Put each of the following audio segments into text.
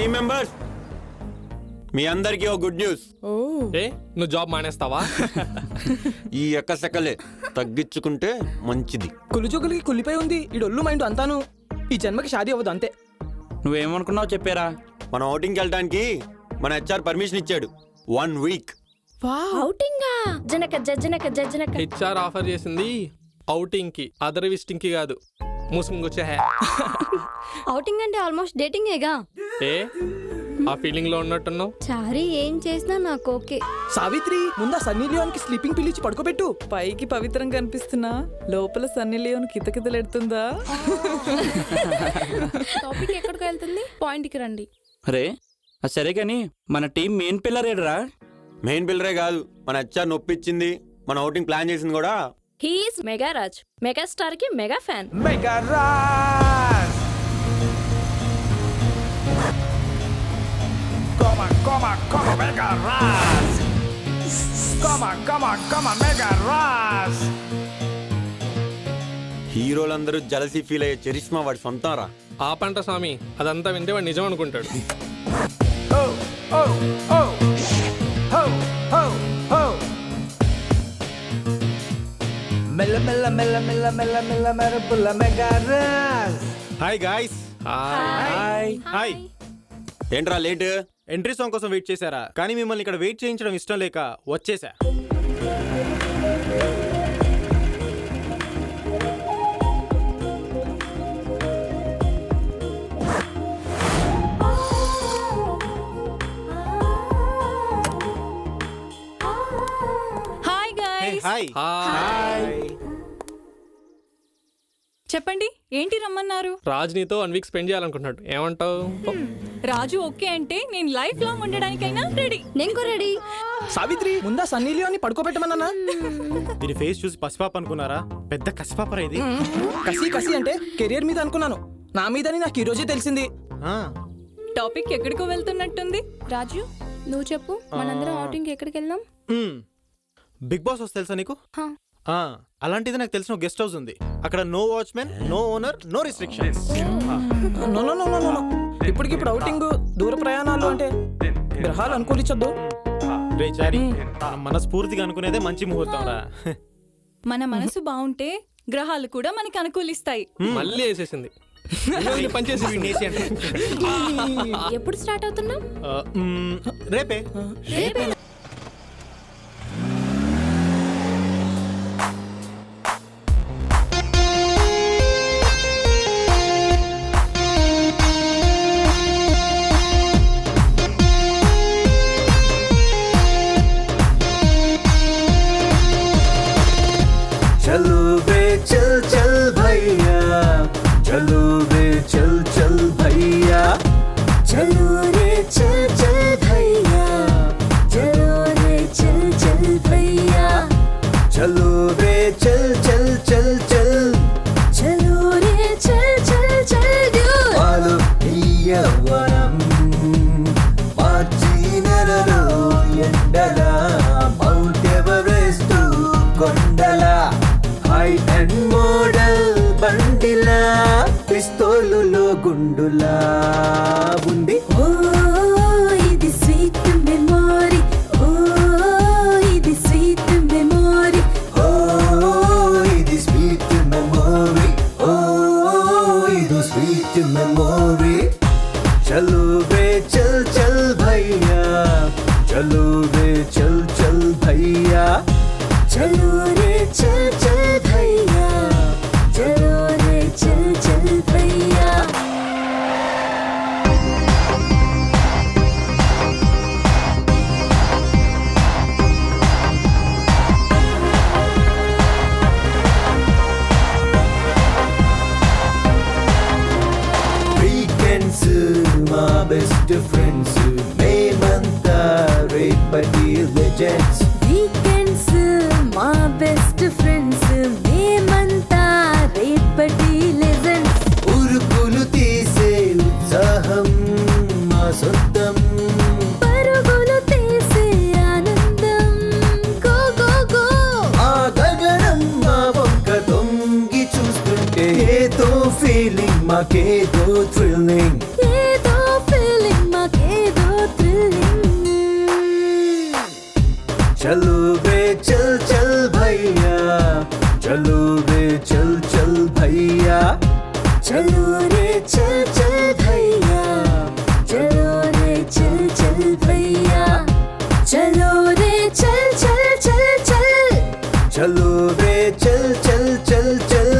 Team members, మీ అందరికీ ఒక good news. ఏ నువ్వు జాబ్ మానేస్తావా? ఈ ఎక్కసెక్కలే తగ్గించుకుంటే మంచిది. కులిచోకులకి కులిపోయి ఉంది ఈ డొల్లు మైండ్ అంతాను. ఈ జన్మకి షాదీ అవ్వదు అంతే. నువ్వేమనుకున్నావు చెప్పారా? మనం అవుటింగ్కి వెళ్ళడానికి మన హెచ్ఆర్ పర్మిషన్ ఇచ్చాడు. 1 వీక్. ఔటింగా జనక జనక జనక. హెచ్ఆర్ ఆఫర్ చేసింది అవుటింగ్ కి, అదర్ విజిటింగ్ కి కాదు. మూసుకుంగొచ్చే. ఔటింగ్ అంటే ఆల్మోస్ట్ డేటింగేగా. ఏ ఆ ఫీలింగ్ లో ఉన్నట్టున్నావు. చారీ ఏం చేసినా నాకు ఓకే. సావిత్రి ముందా సన్నీ లియోన్కి స్లీపింగ్ పిలిచి పడుకోబెట్టు. పైకి పవిత్రంగా కనిపిస్తున్నా లోపల సన్నీ లియోన్ కితకితలెడుతుందా? టాపిక్ ఎక్కడికి వెళ్తుంది? పాయింట్ కి రండి. అరే సరే కానీ మన టీం మెయిన్ పిల్లర్ ఏడరా? మెయిన్ పిల్లరే కాదు, మన హెచ్ఆర్ నొప్పించింది, మన అవుటింగ్ ప్లాన్ చేసింది కూడా. హీఈస్ మెగారాజ్, మెగాస్టార్ కి మెగా ఫ్యాన్. హీరోలందరూ జలసీ ఫీల్ అయ్యే చరిష్మా వాడి సొంతం రా. ఆ పంట స్వామి అదంతా వింటే వాడు నిజం అనుకుంటాడు. మెల్ల మెల్ల మెల్ల మెల్ల మెల్ల మెల్ల మెరుపుల మెగారాజ్. Hi guys. హాయ్. హాయ్. ఏంట్రా లేట్? ఎంట్రీ సాంగ్ కోసం వెయిట్ చేశారా? కానీ మిమ్మల్ని ఇక్కడ వెయిట్ చేయించడం ఇష్టం లేక వచ్చేసా. Hi guys, hi. హాయ్. చెప్పండి ఏంటి రమ్మన్నారు? రాజ్ నీతో 1 వీక్ స్పెండ్ చేయాలనుకుంటున్నాడు, ఏమంటావు? రాజు ఓకే అంటే నేను లైఫ్ లాంగ్ ఉండడానికైనా రెడీ. నేను రెడీ. సావిత్రి ముందా సన్నీ లియోన్ని పడుకోబెట్టమన్నా. దీని ఫేస్ చూసి పసిపాప అనుకున్నారా? పెద్ద కసిపాపరా ఇది. కసి కసి అంటే కెరియర్ మీద అనుకున్నాను, నా మీదని నాకు ఈ రోజే తెలిసింది. టాపిక్ ఎక్కడికో వెళ్తున్నట్టుంది. రాజు నువ్వు చెప్పు, మనందరం ఔటింగ్ ఎక్కడికి వెళ్దాం? బిగ్ బాస్ హౌస్ తెలుసా నీకు? అలాంటిది నాకు తెలిసిన గెస్ట్ హౌస్ ఉంది. అక్కడ no watchman, no owner, no restrictions. No no no no no. ఇప్పటికిప్పుడు అవుటింగ్, దూర ప్రయాణాలు అంటే గ్రహాలు అనుకూలించొద్దు. రే చారి, మనస్ఫూర్తిగా అనుకునేదే మంచి ముహూర్తం రా. మన మనసు బాగుంటే గ్రహాలు కూడా మనకి అనుకూలిస్తాయి. మళ్ళీ వేసేసింది. పనిచేసి ఎప్పుడు స్టార్ట్ అవుతున్నాం? రేపే. चलो वे चल चल भैया, चलो वे चल चल भैया, चलो रे चल चल भैया, चलो रे चल चल भैया, चलो रे चल चल चल चल, चलो रे चल चल चल वालो भैया वरम మార్చినరలో ఎండల మౌంట్ ఎవరెస్ట్ కొండల హై అండ్ మోడల్ బండిలా పిస్తోలులో గుండులా ఉంది. ఓ ఇది స్వీట్ మెమరీ, ఓ ఇది స్వీట్ మెమరీ, ఓ ఇది స్వీట్ మెమరీ, ఓ ఇది స్వీట్ మెమరీ. चलो वे चल चल भैया, चलो वे चल चल भैया, चलो रे चल चल भैया, चलो रे चल चल भैया. Weekends my best friends, మేమంతా రేపటి legends. Weekends మా best friends, మేమంతా రేపటి legends. ఉరుకులు తీసే ఉత్సాహం మా సొంతం, పరుగులు తీసే ఆనందం. గో గో గో ఆ గగనం మా వంక తొంగి చూస్తుంటే ఏదో ఫీలింగ్ మాకేదో థ్రిల్లింగ్, ఏదో ఫీలింగ్ మా चलो रे चल चल भैया चलो रे चल चल भैया चलो रे चल चल चल चल चलो रे चल चल चल चल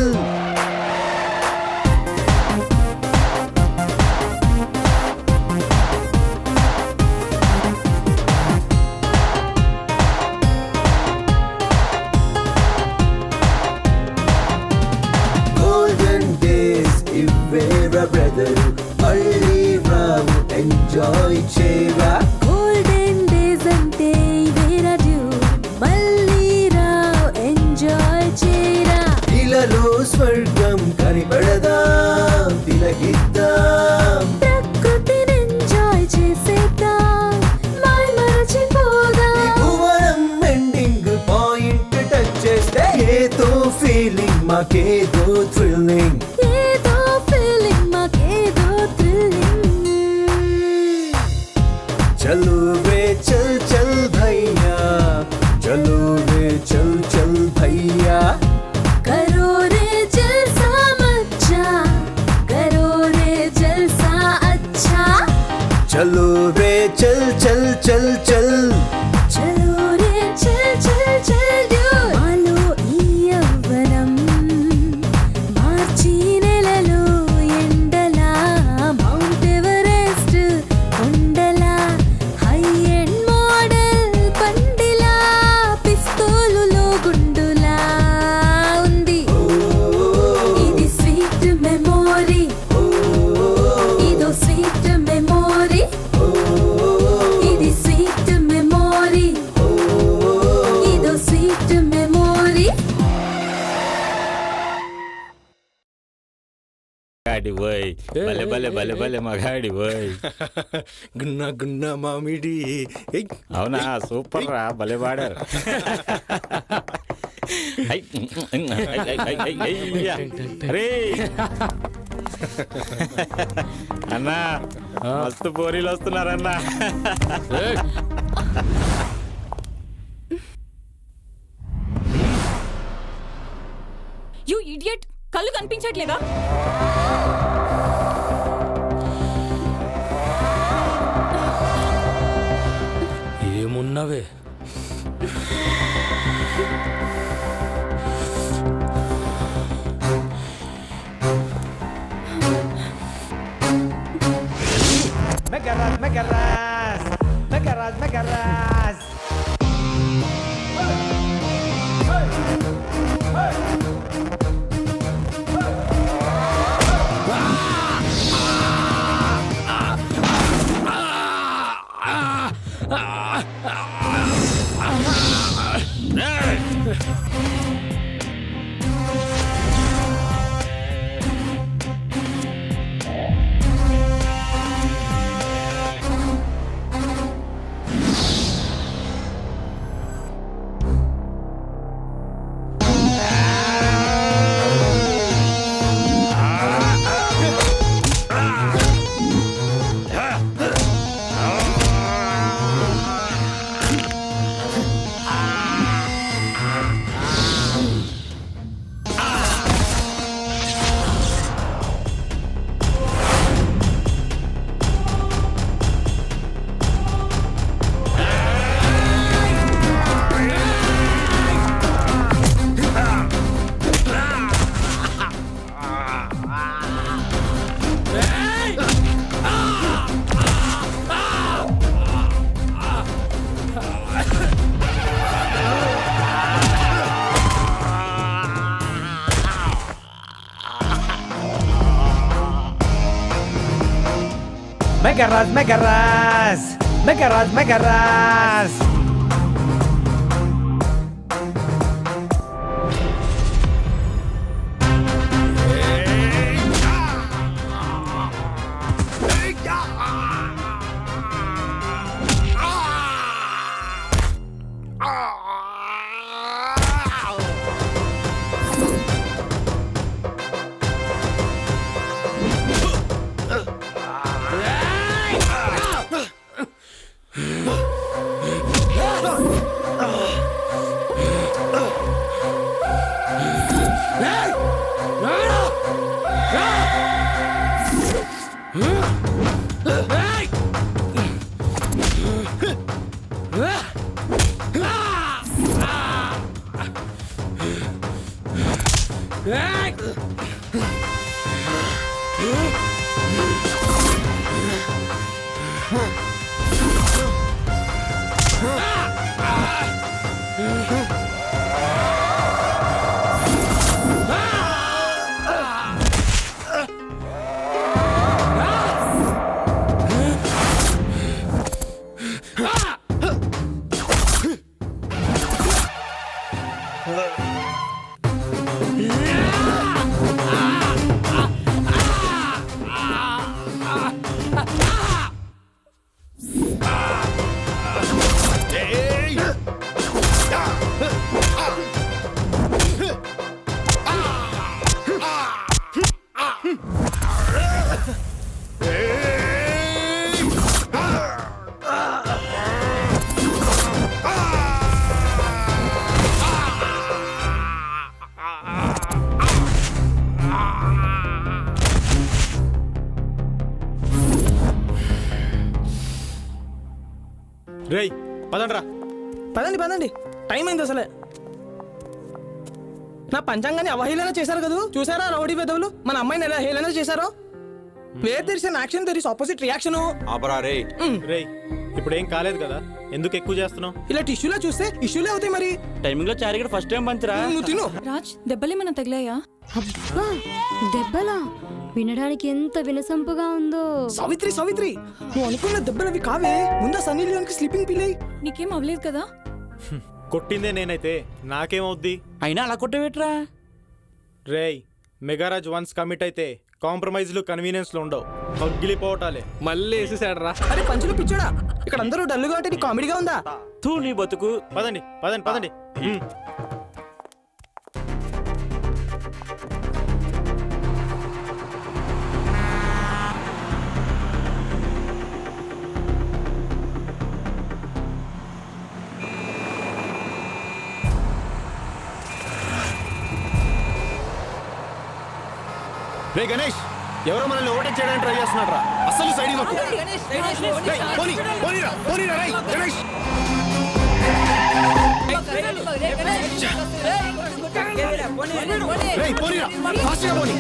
golden days ఇవ్వేరా బ్రదర్ మళ్ళీ రావు ఎంజాయ్ చేయరా గోల్డెన్ డేస్ అంటే ఇవేరా డ్యూడ్ మళ్ళీ రావ్ ఎంజాయ్ చేయరా ఇలాలో స్వర్గం కనిపడదాం తిలకిద్దాం ప్రకృతిని ఎంజాయ్ చేసేద్దాం మాయ మరచిపోదాం ఈ భువనం ఎండింగ్ పాయింట్ టచ్ చేస్తే ఏదో ఫీలింగ్ మాకేదో థ్రిల్లింగ్ ఏదో ఫీలింగ్ మాకేదో థ్రిల్లింగ్ చలో రే చల్ చల్ భైయా చలో రే చల్ చల్ భైయా करो रे जलसा मचा करो रे जलसा अच्छा చలో రే చల్ చల్ చల్ చల్ चलो रे चल चल चल ड्यूड मालो ఈ యవ్వనం మార్చి నెలలో ఎండలా మౌంట్ ఎవరెస్ట్ కొండలా హై ఎండ్ మోడల్ బండిలా పిస్తోలులో గుండులా ఉంది ఇది స్వీట్ మెమోరీ ఇదో స్వీట్ మెమోరీ ఇది స్వీట్ మెమోరీ ఇదో స్వీట్ మెమోరీ మగాడి పోయ్ భలే భలే భలే భలే మగాడి పోయ్ గున్నా గున్నా మామిడి ఏయ్. అవునా సూపర్ రా భలే పాడారు I, I, I, I, I, అయ్యా. అరే అన్నా మస్తు పోరీలు వస్తున్నారన్నా యు ఇడియట్ కళ్ళు కనిపించట్లేదా ఏమున్నవే Megaraz, Megaraz, Megaraz, Megaraz. రేయ్ పదండ్రా. పదండి పదండి, టైం అయింది అసలే. నా పంచాంగాన్ని అవహేళన చేశారు కదా, చూసారా రౌడీ పెదవులు మన అమ్మాయిని ఎలా హేళన చేశారో. Where there is an action there is opposite reaction. ఆపరా రే. రేయ్ ఇప్పుడు ఏం కాలేదు కదా, ఎందుకు ఎక్కువ చేస్తున్నావు? ఇలా టిష్యూలా చూస్తే ఇష్యూలే అవుతాయి మరి. టైమింగ్ లో చారిగడ ఫస్ట్ టైం పంచరా. నువ్వు తిను. రాజ్ దెబ్బలేమన్నా తగిలాయా? అబ్బా దెబ్బలా, వినడానికి ఎంత వినసొంపుగా ఉందో. సావిత్రి సావిత్రి, నువ్వు అనుకున్న దెబ్బలు అవి కావే. ముందా సన్నీ లియోన్కి స్లీపింగ్ పిల్ అయ్యి. నీకేం అవ్వలేదు కదా? కొట్టిందే నేనైతే నాకేమవుద్ది? అయినా అలా కొట్టవేట్రా. రేయ్ మెగారాజ్ వన్స్ కమిట్ అయితే కాంప్రమైజ్లు కన్వీనియన్స్లు ఉండవు, పగిలిపోవటాలే. మళ్ళీ వేసేసాడు రా. అరే పంచులు పిచ్చోడా, ఇక్కడ అందరూ డల్లుగా ఉంటే నీ కామెడీగా ఉందా? తూ నీ బతుకు. పదండి పదండి పదండి. రే గణేష్, ఎవరో మనల్ని ఓవర్టేక్ చేయడానికి ట్రై చేస్తున్నాడు రా. అసలు సైడ్ ఇవ్వకు. రేయ్, పోనీ, పోనీరా, పోనీరా, రేయ్, గణేష్. రేయ్, పోనీరా, ఫాస్ట్గా పోనీ.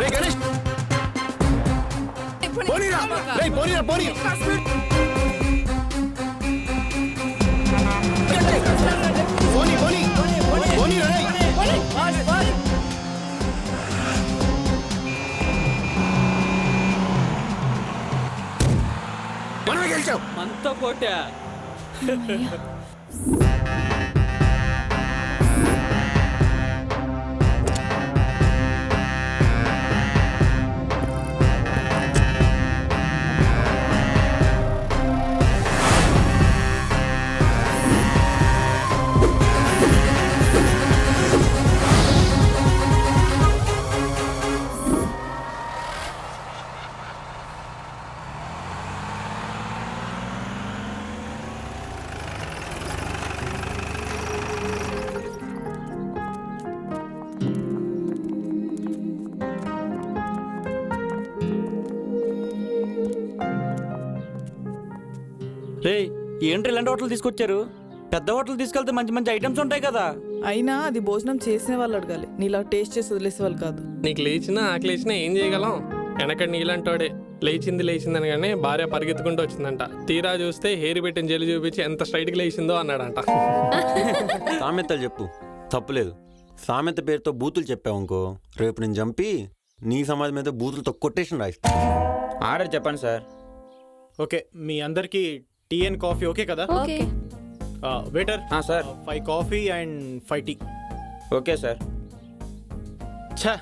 రేయ్ గణేష్, పోనీరా, రేయ్, పోనీరా, పోనీ. పోనీ, పోనీ, పోనీరా, రేయ్. మనమే గెలిచాం. మనతో పోటా. రే ఏంటి ఇలాంటి హోటల్ తీసుకొచ్చారు? పెద్ద హోటల్ తీసుకెళ్తే మంచి మంచి ఐటమ్స్ ఉంటాయి కదా. అయినా అది భోజనం చేసిన వాళ్ళు అడగాలి, నీలా టేస్ట్ చేసి వదిలేసే వాళ్ళు కాదు. నీకు లేచినా ఆకలి లేచినా ఏం చేయగలం? వెనక నీళ్ళంటోడే లేచింది లేచిందని కానీ భార్య పరిగెత్తుకుంటూ వచ్చిందంట. తీరా చూస్తే హెయిర్ పెట్టిన జల్లి చూపించి ఎంత స్ట్రైట్గా లేచిందో అన్నాడంట. సామెతలు చెప్పు, తప్పులేదు. సామెత పేరుతో బూతులు చెప్పావు రేపు నేను చంపి నీ సమాజం మీద బూతులతో కొటేషన్ రాయిస్తా. ఆర్డర్ చెప్పండి సార్. ఓకే, మీ అందరికి టీ అండ్ కాఫీ ఓకే కదా? Okay waiter sir. 5 coffee and 5 tea. Okay sir. ఛా,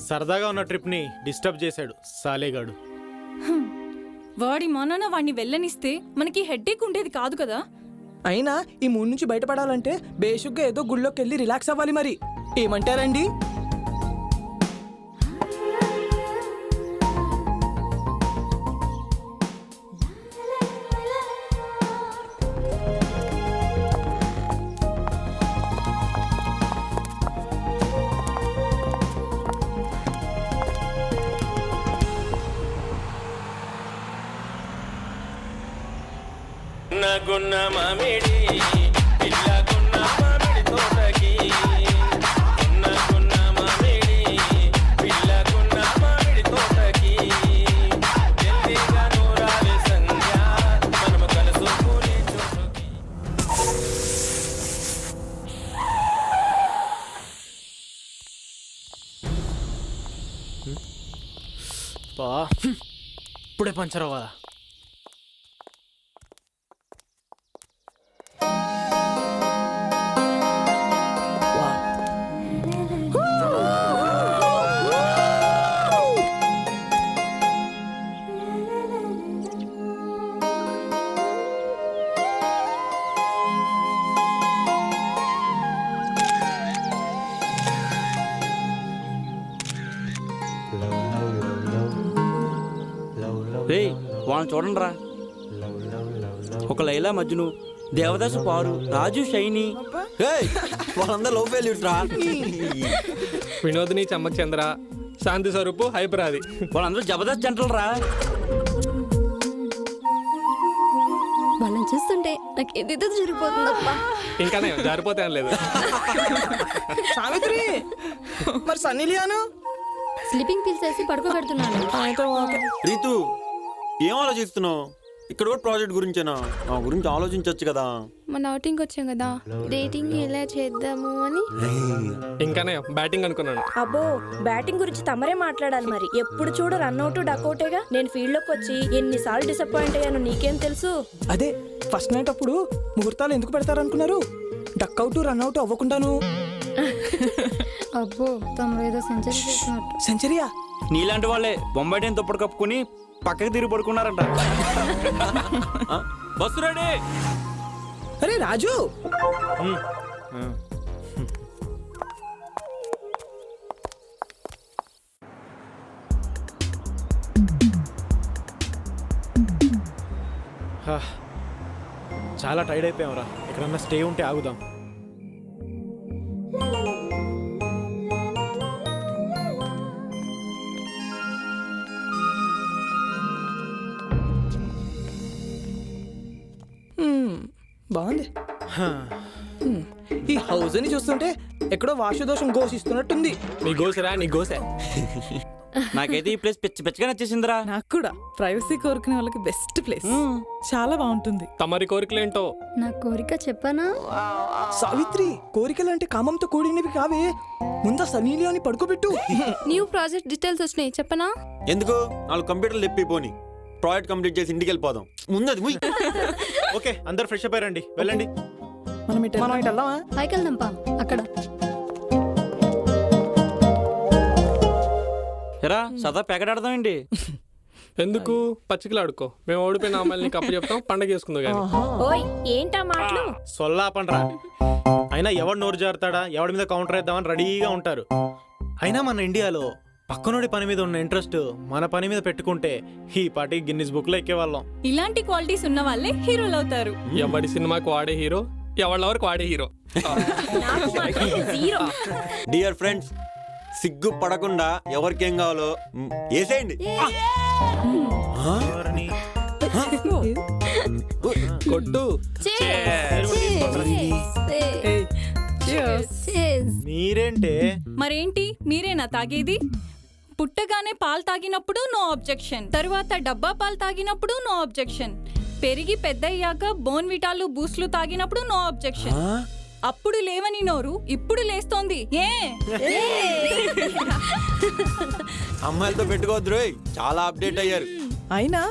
సరదాగా ఉన్న ట్రిప్ని డిస్టర్బ్ చేశాడు సాలేగాడు. వాడి మనన వాడిని వెళ్ళనిస్తే మనకి హెడ్ఏక్ ఉండేది కాదు కదా. అయినా ఈ మూడు నుంచి బయటపడాలంటే బేసిక్గా ఏదో గుళ్ళోకి వెళ్ళి రిలాక్స్ అవ్వాలి. మరి ఏమంటారండి? గున్న మామిడి పిల్లగున్న మామిడి తోటకి గున్న మామిడి పిల్లగున్న మామిడి తోటకి ఎల్లిగా నూరాలి సంధ్య మనము కలుసుకునే చోటుకి. ఇప్పుడే పంచర్ అవ్వాలా? రే వాళ్ళని చూడండి రా. ఒక లైలా మజ్ను, దేవదాసు పారు, రాజు షైని. ఏయ్, వాళ్ళందరూ లవ్ ఫెయిల్యూర్స్ రా. వినోదిని చమ్మక్ చంద్ర, శాంతి స్వరూపు హైపరాది. వాళ్ళందరూ జబర్దస్త్ జంటలు రా. వాళ్ళని చూస్తుంటే నాకు ఏదేదో జరిగిపోతుందప్పా. ఇంకానే జారిపోతే లేదు. సావిత్రి మరి సన్నీ లియాను స్లీపింగ్ పిల్స్ వేసి పడుకోబెడుతున్నాను. అయితే ఓకే. రీతు, ఏం ఆలోచిస్తున్నావు? ఇక్కడ కూడా ప్రాజెక్ట్ గురించేనా? నా గురించి ఆలోచించవచ్చు కదా. మన అవుటింగ్ వచ్చాం కదా, డేటింగ్ ఎలా చేద్దాము అని. ఇంకానే బ్యాటింగ్ అనుకున్నాను. అబ్బో, బ్యాటింగ్ గురించి తమరే మాట్లాడాలి మరి. ఎప్పుడు చూడు రన్అట్ డకౌటేగా. నేను ఫీల్డ్ లోకి వచ్చి ఎన్నిసార్లు డిసప్పాయింట్ అయ్యాను నీకేం తెలుసు? అదే ఫస్ట్ నైట్ అప్పుడు ముహూర్తాలు ఎందుకు పెడతారు అనుకున్నారు? డక్అవుట్ రన్అట్ అవ్వకుండాను. అబ్బో, తమరు ఏదో సెంచరీ చేసినట్టు. సెంచరీయా? నీలాంటి వాళ్ళే బొంబాయి టైం దుప్పటి కప్పుకుని పక్కకి తిరిగి పడుకున్నారంట. Bus ready. అరే రాజు, చాలా టైర్డ్ అయిపోయావురా. ఎక్కడన్నా స్టే ఉంటే ఆగుదాం. బాగుంది. ఈ హౌస్ ని చూస్తుంటే ఎక్కడో వాస్తుదోషం ఘోషిస్తున్నట్టుంది. నీ గోసరా, నీ గోసే. నాకైతే ఈ ప్లేస్ పిచ్చి పిచ్చిగా నచ్చేసిందిరా. నాకు కూడా ప్రైవసీ కోరుకునే వాళ్ళకి బెస్ట్ ప్లేస్. చాలా బాగుంటుంది. తమరి కోరికలేంటో? నా కోరిక చెప్పనా? సావిత్రి, కోరికలంటే కామంతో కూడినవి కావే. ముందు సన్నీ లియాని పడుకోబెట్టు. న్యూ ప్రాజెక్ట్ డీటెయిల్స్ వచ్చినాయి చెప్పనా? ఎందుకు? వాళ్ళు కంప్యూటర్లు తెప్పిపోని ప్రాజెక్ట్ కంప్లీట్ చేసి ఇంటికి వెళ్ళిపోదాం. ముందది ముయ్. ఓకే, అందరు ఫ్రెష్ అప్ అయ్యారండి, వెళ్ళండి. మనం ఇటు వెళ్దామా? పైకి వెళ్దాంపా. అక్కడ ఎరా సదా ప్యాకెట్ ఆడదామండి. ఎందుకు? పచ్చికలు ఆడుకో. మేము ఓడిపోయిన అమ్మాయిని నీకు అప్పు చెప్తాం, పండగ చేసుకుందాం కానీ. ఓయ్, ఏంటా మాటలు? సొల్లాపండ్రా. అయినా ఎవడు నోరు జారుతాడా, ఎవడి మీద కౌంటర్ వేద్దామని రెడీగా ఉంటారు. అయినా మన ఇండియాలో పక్కనోడి పని మీద ఉన్న ఇంట్రెస్ట్ మన పని మీద పెట్టుకుంటే ఈ పార్టీ గిన్నిస్ బుక్ లో ఎక్కేవాళ్ళం. ఇలాంటి క్వాలిటీస్ ఉన్న వాళ్ళే హీరోలు అవుతారు. ఎవడి సినిమాకి వాడే హీరో, ఎవరి వరకు వాడే హీరో. నాకు మాత్రం జీరో. డియర్ ఫ్రెండ్స్, సిగ్గు పడకుండా ఎవరికేం కావాలో వేసేయండి. ఎవరిని? కొట్టు. మీరేంటే? మరేంటి, మీరేనా తాగేది? పుట్టగానే పాలు తాగినప్పుడు నో అబ్జెక్షన్, తరువాత డబ్బా పాలు తాగినప్పుడు నో అబ్జెక్షన్, పెరిగి పెద్దయ్యాక బోన్ విటాలు బూస్ట్లు తాగినప్పుడు నో అబ్జెక్షన్. అప్పుడు లేవని నోరు ఇప్పుడు లేస్తోంది. ఏ అమ్మాయిలతో పెట్టుకోవద్దు రోయ్, చాలా అప్డేట్ అయ్యారు. అయినా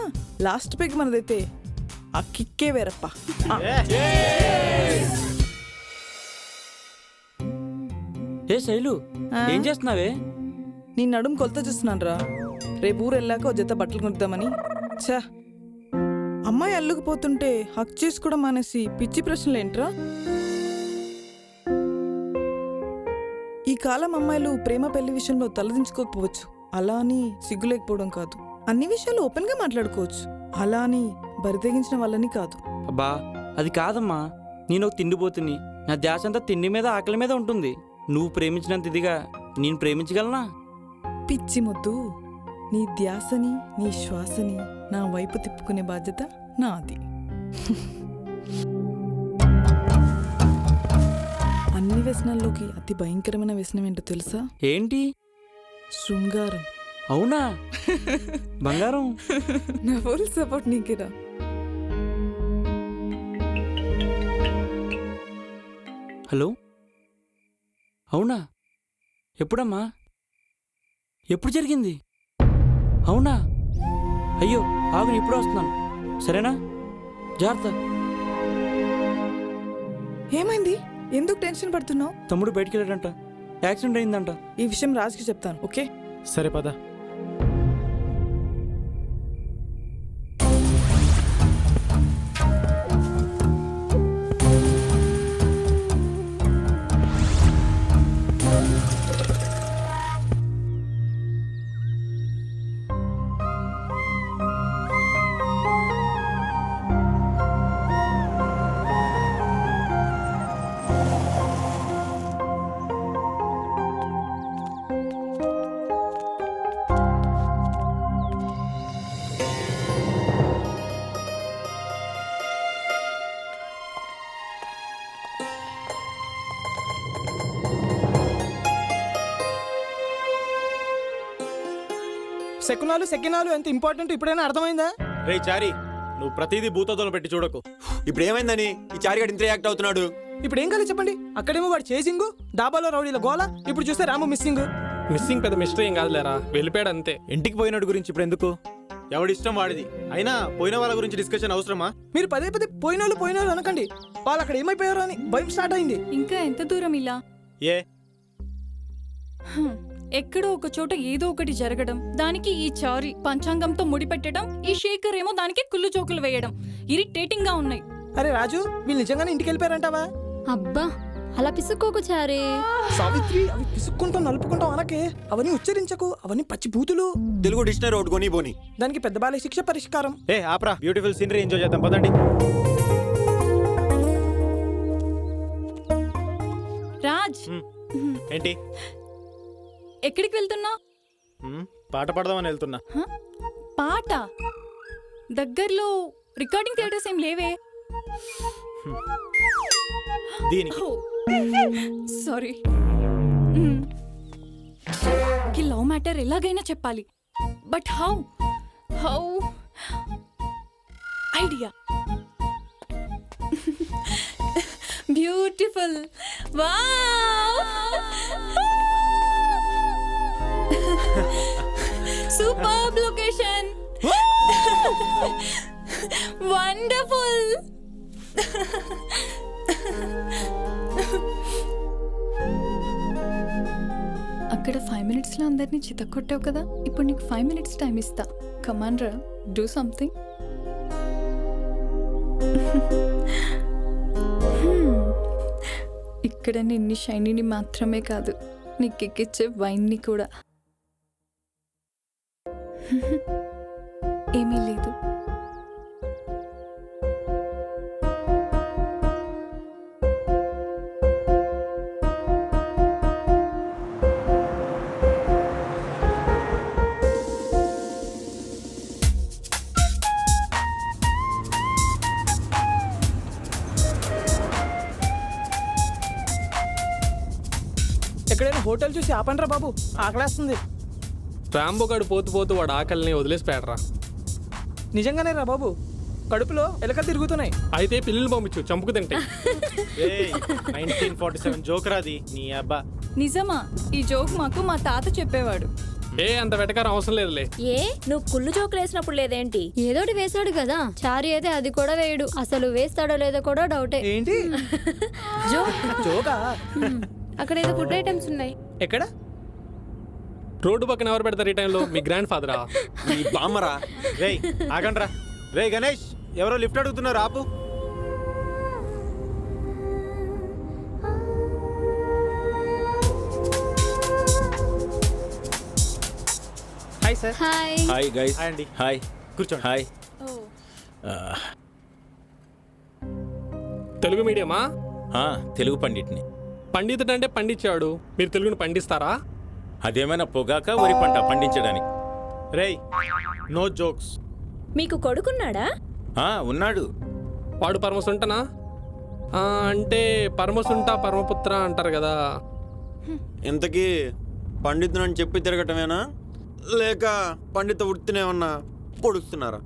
లాస్ట్ పెగ్ మనదైతే ఆ కిక్కే వేరప్ప. ఏ శైలు, ఏం చేస్తున్నావే? నీ నడుము కొలత చూస్తున్నాను రా. రేపు ఊరు వెళ్ళాక ఓ జత బట్టలు కొనుద్దామని. ఛా, అమ్మాయి అల్లుకుపోతుంటే హక్ చేసుకోవడం మానేసి పిచ్చి ప్రశ్నలు ఏంట్రా? ఈ కాలం అమ్మాయిలు ప్రేమ పెళ్లి విషయంలో తలదించుకోకపోవచ్చు, అలా అని సిగ్గు లేకపోవడం కాదు. అన్ని విషయాలు ఓపెన్ గా మాట్లాడుకోవచ్చు, అలా అని బరితెగించిన వాళ్ళని కాదు. అబ్బా, అది కాదమ్మా. నేను ఒక తిండిపోతుని. నా ధ్యాస అంతా తిండి మీద ఆకలి మీద ఉంటుంది. నువ్వు ప్రేమించినంత ఇదిగా నేను ప్రేమించగలనా? పిచ్చి మొద్దు, నీ ధ్యాసని నీ శ్వాసని నా వైపు తిప్పుకునే బాధ్యత నాది. అన్ని వ్యసనాల్లోకి అతి భయంకరమైన వ్యసనం ఏంటో తెలుసా? ఏంటి? శృంగారం. అవునా? బంగారం. నా ఫుల్ సపోర్ట్ నీకేరా. హలో, అవునా? ఎప్పుడమ్మా? ఎప్పుడు జరిగింది? అవునా? అయ్యో ఆగు, నేను ఇప్పుడు వస్తున్నాను. సరేనా? జాగ్రత్త. ఏమైంది? ఎందుకు టెన్షన్ పడుతున్నావు? తమ్ముడు బయటికి వెళ్ళాడంట, యాక్సిడెంట్ అయిందంట. ఈ విషయం రాజ్కి చెప్తాను, ఓకే? సరే పద. శకునాలు సెకినాలు ఎంత ఇంపార్టెంట్ ఇప్పుడైనా అర్థమైందా? రే చారి, నువ్వు ప్రతిదీ భూతోతలు పెట్టి చూడకు. ఇప్పుడు ఏమైందని ఈ చారిగాడు ఇంత రియాక్ట్ అవుతున్నాడు? ఇప్పుడు ఏం కాదు చెప్పండి. అక్కడేమో వాడు చేసింగు, డాబాలో రౌడీల గోల, ఇప్పుడు చూస్తే రాము మిస్సింగ్. మిస్సింగ్ పెద్ద మిస్టరీ ఏం కాదులేరా, వెళ్ళిపోయాడు అంతే. ఇంటికి పోయినట్టు గురించి ఇప్పుడు ఎందుకు? ఎవడిష్టం వాడిది. అయినా పోయిన వాళ్ళ గురించి డిస్కషన్ అవసరమా? మీరు పదే పదే పోయినోళ్ళు అనకండి. వాళ్ళు అక్కడ ఏమైపోయారో అని భయం స్టార్ట్ అయింది. ఇంకా ఎంత దూరం ఇలా? ఏ ఎక్కడో ఒక చోట ఏదో ఒకటి జరగడం, దానికి ఈ చారి పంచాంగంతో ముడిపెట్టడం, ఈ శేఖర్ ఏమో దానికి కుళ్ళు జోకులు వేయడం ఇరిటేటింగ్ గా ఉన్నాయి. అరే రాజు, వీళ్ళు నిజంగానే ఇంటికి వెళ్ళిపోయారంటావా? అబ్బా అలా పిసుక్కోకు చారే. సావిత్రి, అవి పిసుక్కుంటాం నలుపుకుంటాం అనకే. అవన్నీ ఉచ్చరించకు, అవన్నీ పచ్చి బూతులు. తెలుగు డిక్షనరీ ఒకటి కొని పోని. దానికి పెద్ద బాలే శిక్ష పరిష్కారం. ఏ ఆప్రా, బ్యూటిఫుల్ సీనరీ ఎంజాయ్ చేద్దాం పదండి. రాజ్, ఏంటి? ఎక్కడికి వెళ్తున్నా? పాట పాడదామని వెళ్తున్నా. పాట? దగ్గరలో రికార్డింగ్ థియేటర్స్ ఏం లేవే. దీనికి సారీ. ఈ లవ్ మ్యాటర్ ఎలాగైనా చెప్పాలి, but how? Idea. Beautiful. Wow, superb location. Wonderful. అక్కడ 5 minutes లో అందరినీ చితక్కొట్టావు కదా, ఇప్పుడు నీకు 5 minutes టైం ఇస్తా. కమాన్ రా, డూ సంథింగ్. ఇక్కడ నిన్ని షైనీని మాత్రమే కాదు, నీకు ఎక్కిచ్చే వైన్ని కూడా. ఏమీ లేదు. ఎక్కడైనా హోటల్ చూసి ఆపండ్రా బాబు, ఆకలేస్తుంది. రాంబోగాడు పోతూ పోతూ వాడు ఆకలిని వదిలేసిపోయాడరా. నిజంగానే రా బాబు, కడుపులో ఎలకలు తిరుగుతున్నాయి. అయితే పిల్లలు పంపించు, చంపుకు తింటే. 1947 జోక్ రాది నీ అబ్బా. నిజమా? ఈ జోక్ మాకు మా తాత చెప్పేవాడు. అంత వెటకారం అవసరం లేదులే. ఏ నువ్వు కుళ్ళు జోకులు వేసినప్పుడు లేదేంటి? ఏదోటి వేసాడు కదా చారి, అయితే అది కూడా వేయడు. అసలు వేస్తాడో లేదో కూడా డౌటే. ఏంటి జోకా? అక్కడ ఏదో ఫుడ్ ఐటమ్స్ ఉన్నాయి. ఎక్కడ? రోడ్డు పక్కన ఎవరు పెడతారు ఈ టైంలో? మీ గ్రాండ్ ఫాదరా? ఈ బామ్మరా. రేయ్ ఆగండ్రా. రే గణేష్, ఎవరో లిఫ్ట్ అడుగుతున్నారు, ఆపు. Hi sir. Hi. Hi guys. Hi అండి. హాయ్. కూర్చోండి. హాయ్. తెలుగు మీడియమా? తెలుగు పండిట్ని. పండితుడు అంటే పండించాడు, మీరు తెలుగుని పండిస్తారా? అదేమైనా పొగాక వరి పంట పండించడానికి? రేయ్ నో జోక్స్. మీకు కొడుకున్నాడా? ఉన్నాడు. వాడు పరమసుంటనా? అంటే పరమసుంట పరమపుత్ర అంటారు కదా. ఇంతకీ పండితుడు అని చెప్పి తిరగటమేనా లేక పండిత వృత్తిని ఏమన్నా పొడుస్తున్నారా?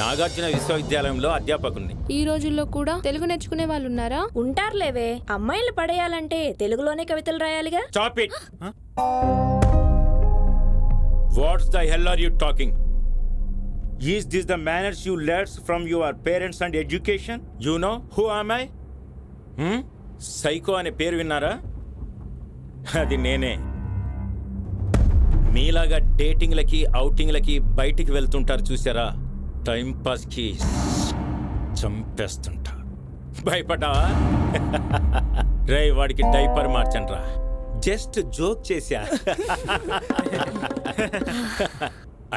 నాగార్జున విశ్వవిద్యాలయంలో అధ్యాపకుడిని. ఈ రోజుల్లో కూడా తెలుగు నేర్చుకునే వాళ్ళు ఉన్నారా? ఉంటారులేవే, అమ్మాయిలు పడేయాలంటే తెలుగులోనే కవితలు రాయాలిగా. Stop it! What the hell are you talking? Is this the manners you learned from your parents and education? You know who am I? Psycho అనే పేరు విన్నారా? అది నేనే. మీలాగా డేటింగ్లకి అవుటింగ్లకి బయటికి వెళ్తుంటారు చూసారా? టైం పాస్కి చంపేస్తుంటా. భయపడ్డావా? రే వాడికి డైపర్ మార్చండి రా. జస్ట్ జోక్ చేశా.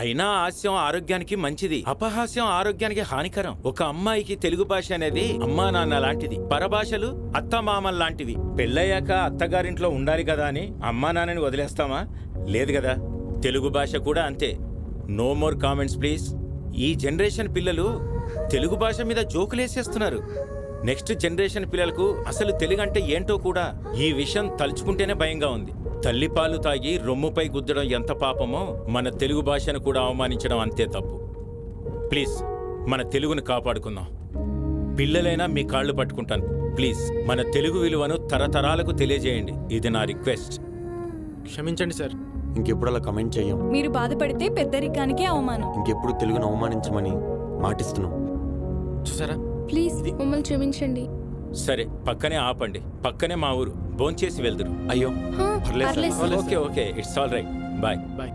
అయినా హాస్యం ఆరోగ్యానికి మంచిది, అపహాస్యం ఆరోగ్యానికి హానికరం. ఒక అమ్మాయికి తెలుగు భాష అనేది అమ్మా నాన్న లాంటిది, పరభాషలు అత్తమామల్ లాంటివి. పెళ్ళయ్యాక అత్తగారింట్లో ఉండాలి కదా అని అమ్మా నాన్నని వదిలేస్తామా? లేదు కదా. తెలుగు భాష కూడా అంతే. No more comments please. ఈ జనరేషన్ పిల్లలు తెలుగు భాష మీద జోకులేసేస్తున్నారు. నెక్స్ట్ జనరేషన్ పిల్లలకు అసలు తెలుగు అంటే ఏంటో కూడా ఈ విషయం తలుచుకుంటేనే భయంగా ఉంది. తల్లిపాలు తాగి రొమ్ముపై గుద్దడం ఎంత పాపమో, మన తెలుగు భాషను కూడా అవమానించడం అంతే తప్పు. ప్లీజ్ మన తెలుగును కాపాడుకుందాం. పిల్లలైనా మీ కాళ్ళు పట్టుకుంటాను. ప్లీజ్ మన తెలుగు విలువను తరతరాలకు తెలియజేయండి. ఇది నా రిక్వెస్ట్. క్షమించండి సార్. ఇంకెప్పుడు అలా కమెంట్ చెయ్యం. మీరు బాధపడితే పెద్దరికానికే అవమానం. ఇంకెప్పుడు తెలుగును అవమానించమని మాటిస్తున్నాం. చూసారా? ప్లీజ్ మమ్మల్ని క్షమించండి. సరే పక్కనే ఆపండి. పక్కనే మా ఊరు. భోంచేసి వెళ్దురు. అయ్యో పర్లేదు sir. Okay okay, it's all right. Bye bye.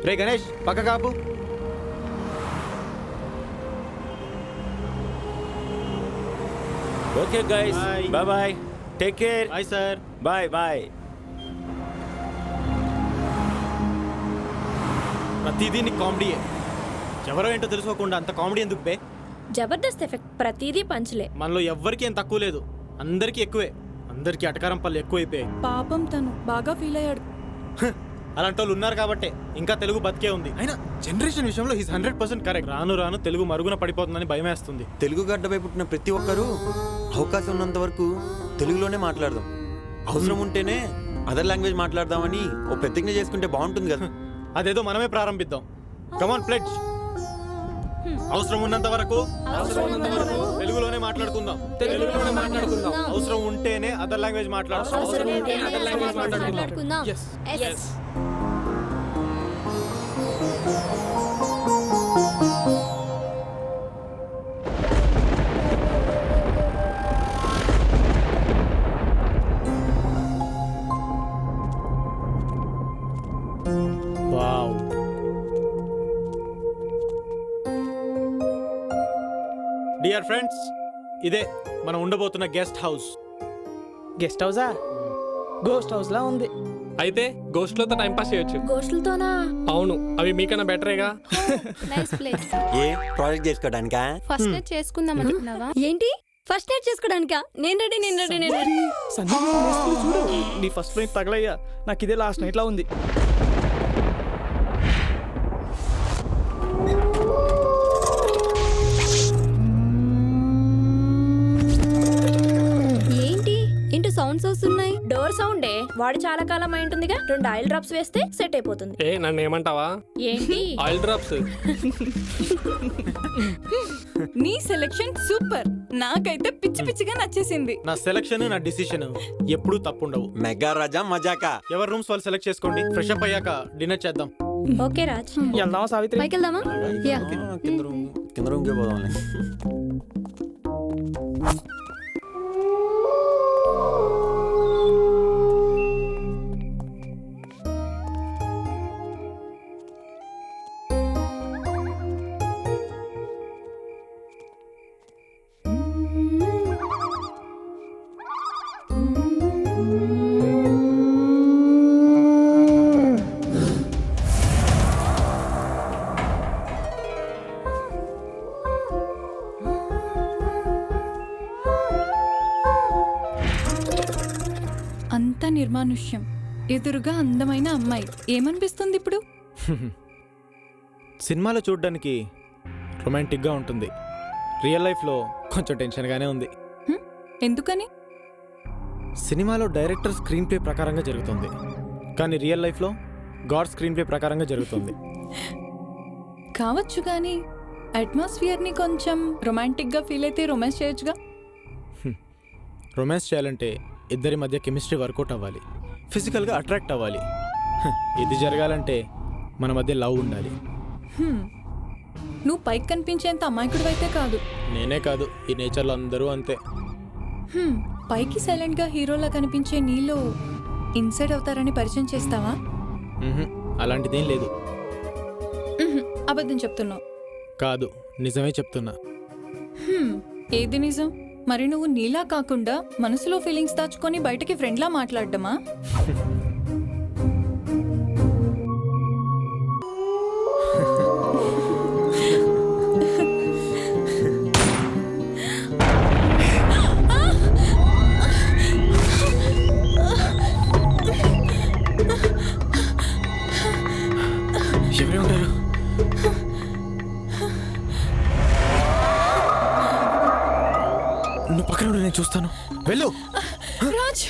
రే గణేష్, పక్క కాపు. Okay guys, Bye. Bye bye. Take care. Bye sir. Bye bye. ప్రతిదీ నీకు కామెడీయే. ఎవరో ఏంటో తెలుసుకోకుండా అంత కామెడీ ఎందుకు బే? జబర్దస్త్ ఎఫెక్ట్, ప్రతిదీ పంచలే. మనలో ఎవ్వరికి ఏం తక్కువ లేదు, అందరికీ ఎక్కువే. అందరికీ అటకారం పళ్ళు ఎక్కువైపోయాయి. పాపం తను బాగా ఫీల్ అయ్యాడు. అలాంటి వాళ్ళు ఉన్నారు కాబట్టే ఇంకా తెలుగు బతికే ఉంది. అయినా జనరేషన్ విషయంలో ఈజ్ 100% కరెక్ట్. రాను రాను తెలుగు మరుగున పడిపోతుందని భయమేస్తుంది. తెలుగు గడ్డపై పుట్టిన ప్రతి ఒక్కరూ అవకాశం ఉన్నంత వరకు తెలుగులోనే మాట్లాడదాం. అవసరం ఉంటేనే అదర్ లాంగ్వేజ్ మాట్లాడదామని ఓ ప్రతిజ్ఞ చేసుకుంటే బాగుంటుంది కదా. అదేదో మనమే ప్రారంభిద్దాం. Come on pledge. అవసరం ఉన్నంత వరకు తెలుగులోనే మాట్లాడుకుందాం. అవసరం ఉంటేనే అదర్ లాంగ్వేజ్ మాట్లాడుకుందాం. Yes. Wow. డియర్ ఫ్రెండ్స్, ఇదే మనం ఉండబోతున్న గెస్ట్ హౌస్. గెస్ట్ హౌసా? గోస్ట్ హౌస్ లా ఉంది. అయితే గోస్ట్లతో టైం పాస్ చేయొచ్చు. గోష్ఠులతోనా? అవును, అవి మీకన్నా బెటరేగా. Nice place. ఏ ప్రాజెక్ట్ చేసుకోవడానికా? ఫస్ట్ నైట్ చేసుకుందాం అనుకున్నావా? ఏంటి ఫస్ట్ నైట్ చేసుకోవడానికా? నేను రెడీ. చూడు, నీ ఫస్ట్ నైట్ తగలయ్యా. నాకు ఇదే లాస్ట్ నైట్ లా ఉంది. ఏంటి సౌండ్స్ వస్తున్నాయి? డోర్ సౌండే. వాడు చాలా కాలం అయి ఉంటుందిగా. 2 ఆయిల్ డ్రాప్స్ వేస్తే సెట్ అయిపోతుంది. ఏ నన్ను ఏమంటావా? ఏంటి ఆయిల్ డ్రాప్స్? నీ సెలెక్షన్ సూపర్. నాకైతే పిచ్చి పిచ్చిగా నచ్చేసింది. నా సెలక్షన్, నా డిసిషన్ ఎప్పుడూ తప్పుండవు. మెగా రాజా మజాకా. ఎవరి రూమ్స్ వాళ్ళు సెలెక్ట్ చేసుకోండి. ఫ్రెష్ అప్ అయ్యాక డిన్నర్ చేద్దాం. ఓకే రాజ్. వెళ్దామా సావిత్రి? పైకి వెళ్దామా? యా. కింద రూమ్కే పోదాంలే. అంత నిర్మానుష్యం, ఎదురుగా అందమైన అమ్మాయి. ఏమనిపిస్తుంది ఇప్పుడు? సినిమాలో చూడడానికి రొమాంటిక్గా ఉంటుంది. రియల్ లైఫ్లో కొంచెం టెన్షన్గానే ఉంది. ఎందుకని? సినిమాలో డైరెక్టర్ స్క్రీన్ ప్లే ప్రకారంగా జరుగుతుంది, కానీ రియల్ లైఫ్లో గాడ్ స్క్రీన్ ప్లే ప్రకారంగా జరుగుతుంది. కావచ్చు, కానీ అట్మాస్ఫియర్ని కొంచెం రొమాంటిక్గా ఫీల్ అయితే రొమాన్స్ చేయొచ్చుగా. రొమాన్స్ చేయాలంటే ఇద్దరి మధ్య కెమిస్ట్రీ వర్కౌట్ అవ్వాలి, ఫిజికల్గా అట్రాక్ట్ అవ్వాలి. ఇది జరగాలంటే మన మధ్య లవ్ ఉండాలి. నువ్వు పైకి కనిపించేంత అమాయకుడు అయితే కాదు. నేనే కాదు, ఈ నేచర్లో అందరూ అంతే. పైకి సైలెంట్గా హీరోలా కనిపించే నీలో ఇన్సైడ్ అవుతారని పరిచయం చేస్తావా? అలాంటిదేం లేదు. అబద్ధం చెప్తున్నావు. కాదు, నిజమే చెప్తున్నా. ఏది నిజం? మరి నువ్వు నీలా కాకుండా మనసులో ఫీలింగ్స్ దాచుకొని బయటకి ఫ్రెండ్లా మాట్లాడటమా? ఎవరే ఉంటారు? నువ్వు పక్కన ఉండు, నేను చూస్తాను. వెళ్ళు. Raj,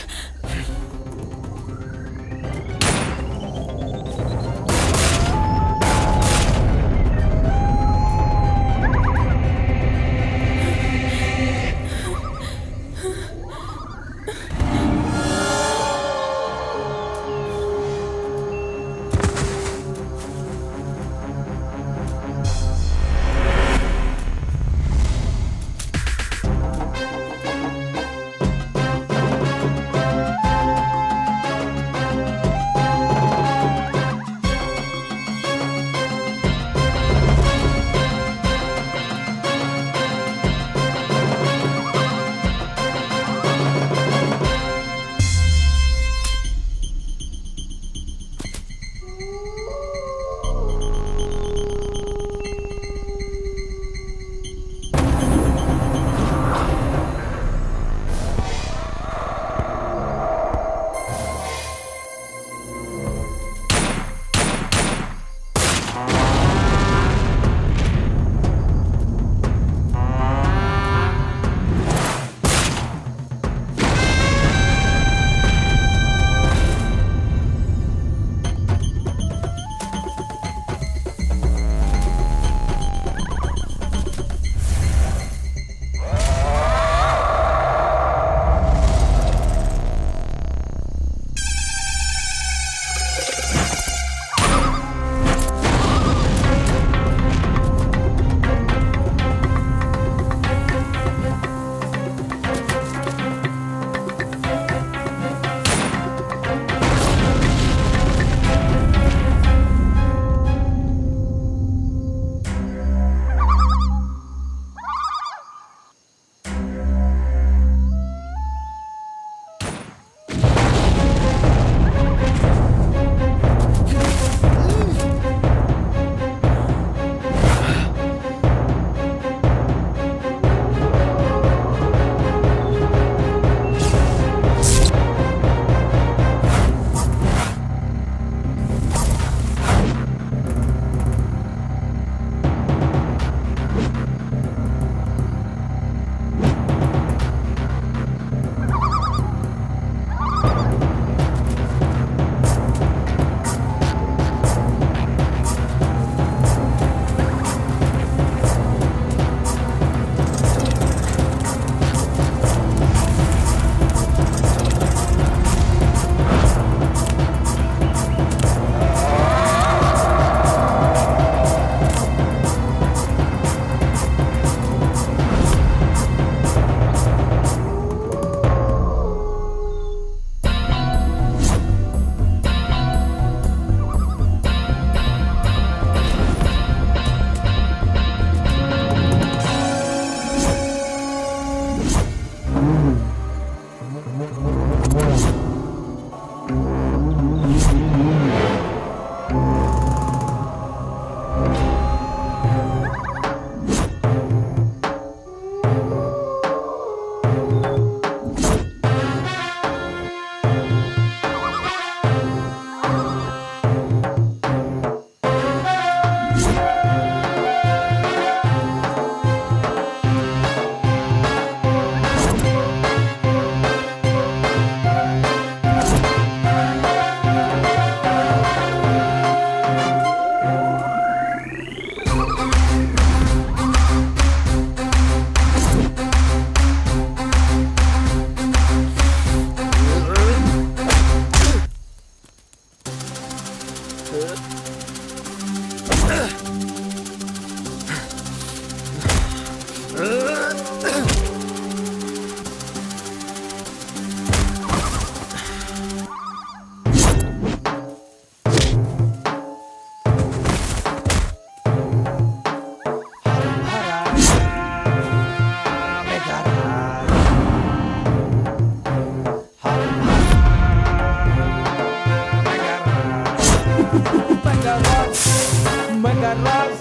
Raz,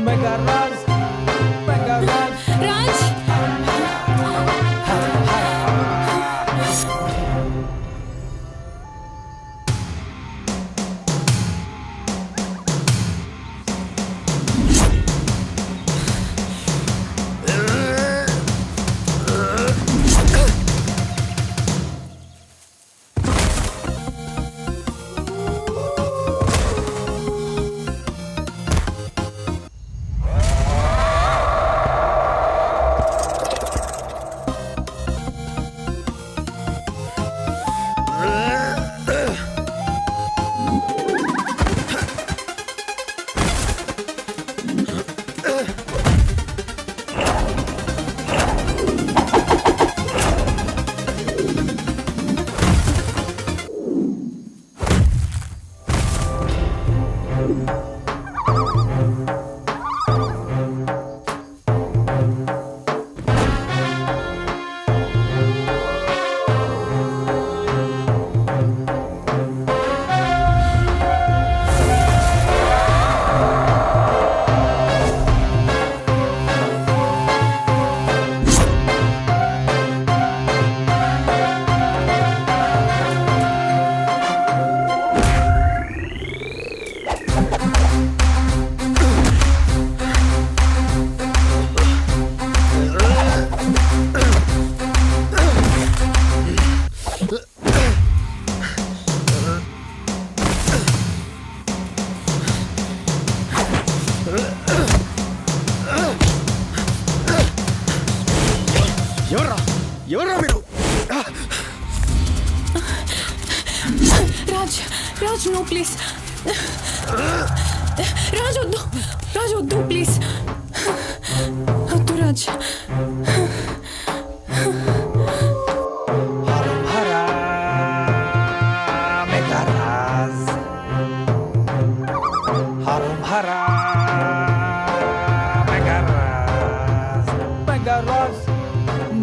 Mega Raz, Mega Raz. Raj Raj Raj no please Raj వద్దు రాజ్ వద్దు ప్లీజ్ వద్దు Raj Hara, Mega Raz. Harum Hara, Mega Raz. Mega Raz,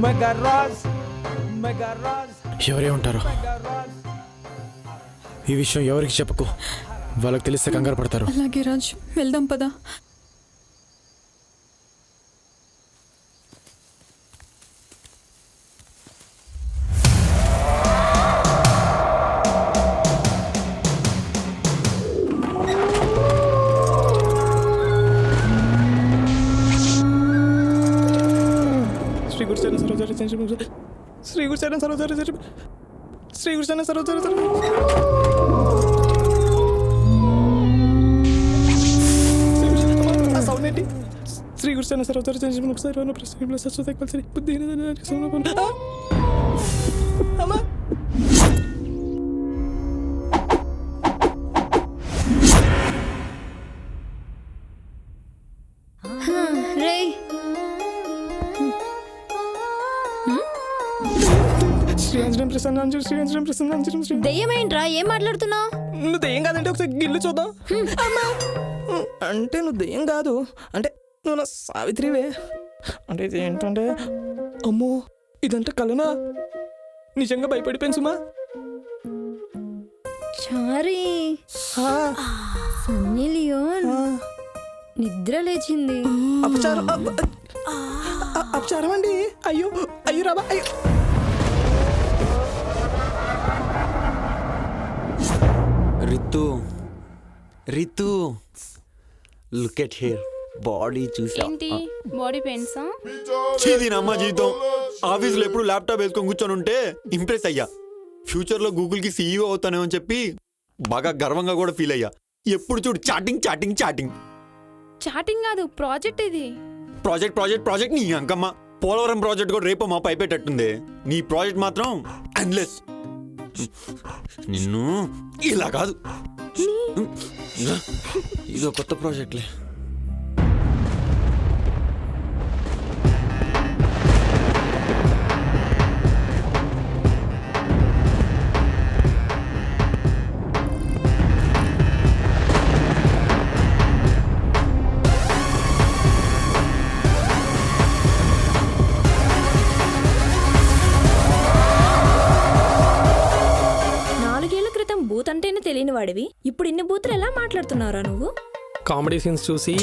Mega Raz, Mega Raz, ఎవరే ఉంటారు? Mega Raz. ఈ విషయం ఎవరికి చెప్పకు, వాళ్ళకి తెలిస్తే కంగారు పడతారు. అలాగే రాజ్ వెళ్దాం పదా. శ్రీ గురుచరణ సరోజారి శ్రీ గురుచరణ సరోజారి శ్రీ గురుచరణ సరోజారి సౌండ్ ఏంటి? శ్రీ గురుచరణ సరోజారి బుద్ధి అమ్మా రే శ్రీయాంజనం ప్రసన్నాంజలి శ్రీయాంజనం ప్రసన్నాంజలి శ్రీ దెయ్యమేంట్రా ఏం మాట్లాడుతున్నావు? నువ్వు దెయ్యం కాదంటే ఒకసారి గిల్లు చూద్దాం. అమ్మా! అంటే నువ్వు దెయ్యం కాదు, అంటే నువ్వు నా సావిత్రివే. అంటే ఇది ఏంటంటే అమ్మో ఇదంటే కలనా? నిజంగా భయపడిపోయాను సుమా. చారీ సన్నీ లియోన్ నిద్ర లేచింది. అపచారం అపచారం అండి. అయ్యో అయ్యో రాబా అయ్యో. Ritu Ritu look at here body చూసా. బాడీ పెయిన్సా? చీదీనమ్మా జీవితం. ఆఫీస్లో ఎప్పుడు ల్యాప్టాప్ వేసుకొని కూర్చొని ఉంటే ఇంప్రెస్ అయ్యా. ఫ్యూచర్లో గూగుల్కి సీఈఓ అవుతానేమని చెప్పి బాగా గర్వంగా కూడా ఫీల్ అయ్యా. ఎప్పుడు చూడు చాటింగ్ చాటింగ్ చాటింగ్. చాటింగ్ కాదు, ప్రాజెక్ట్ ఇది. ప్రాజెక్ట్ ప్రాజెక్ట్ ప్రాజెక్ట్ నీ అంకమ్మ. పోలవరం ప్రాజెక్ట్ కూడా రేపు మా పైపెట్టట్టుంది. నీ ప్రాజెక్ట్ మాత్రం ఎండ్లెస్. నిన్ను ఇలా కాదు, ఇదో కొత్త ప్రాజెక్ట్లే. అంటేనే తెలియని వాడివి ఇప్పుడు ఇన్ని బూతులు ఎలా మాట్లాడుతున్నారా నువ్వు? కామెడీ సీన్స్ చూసి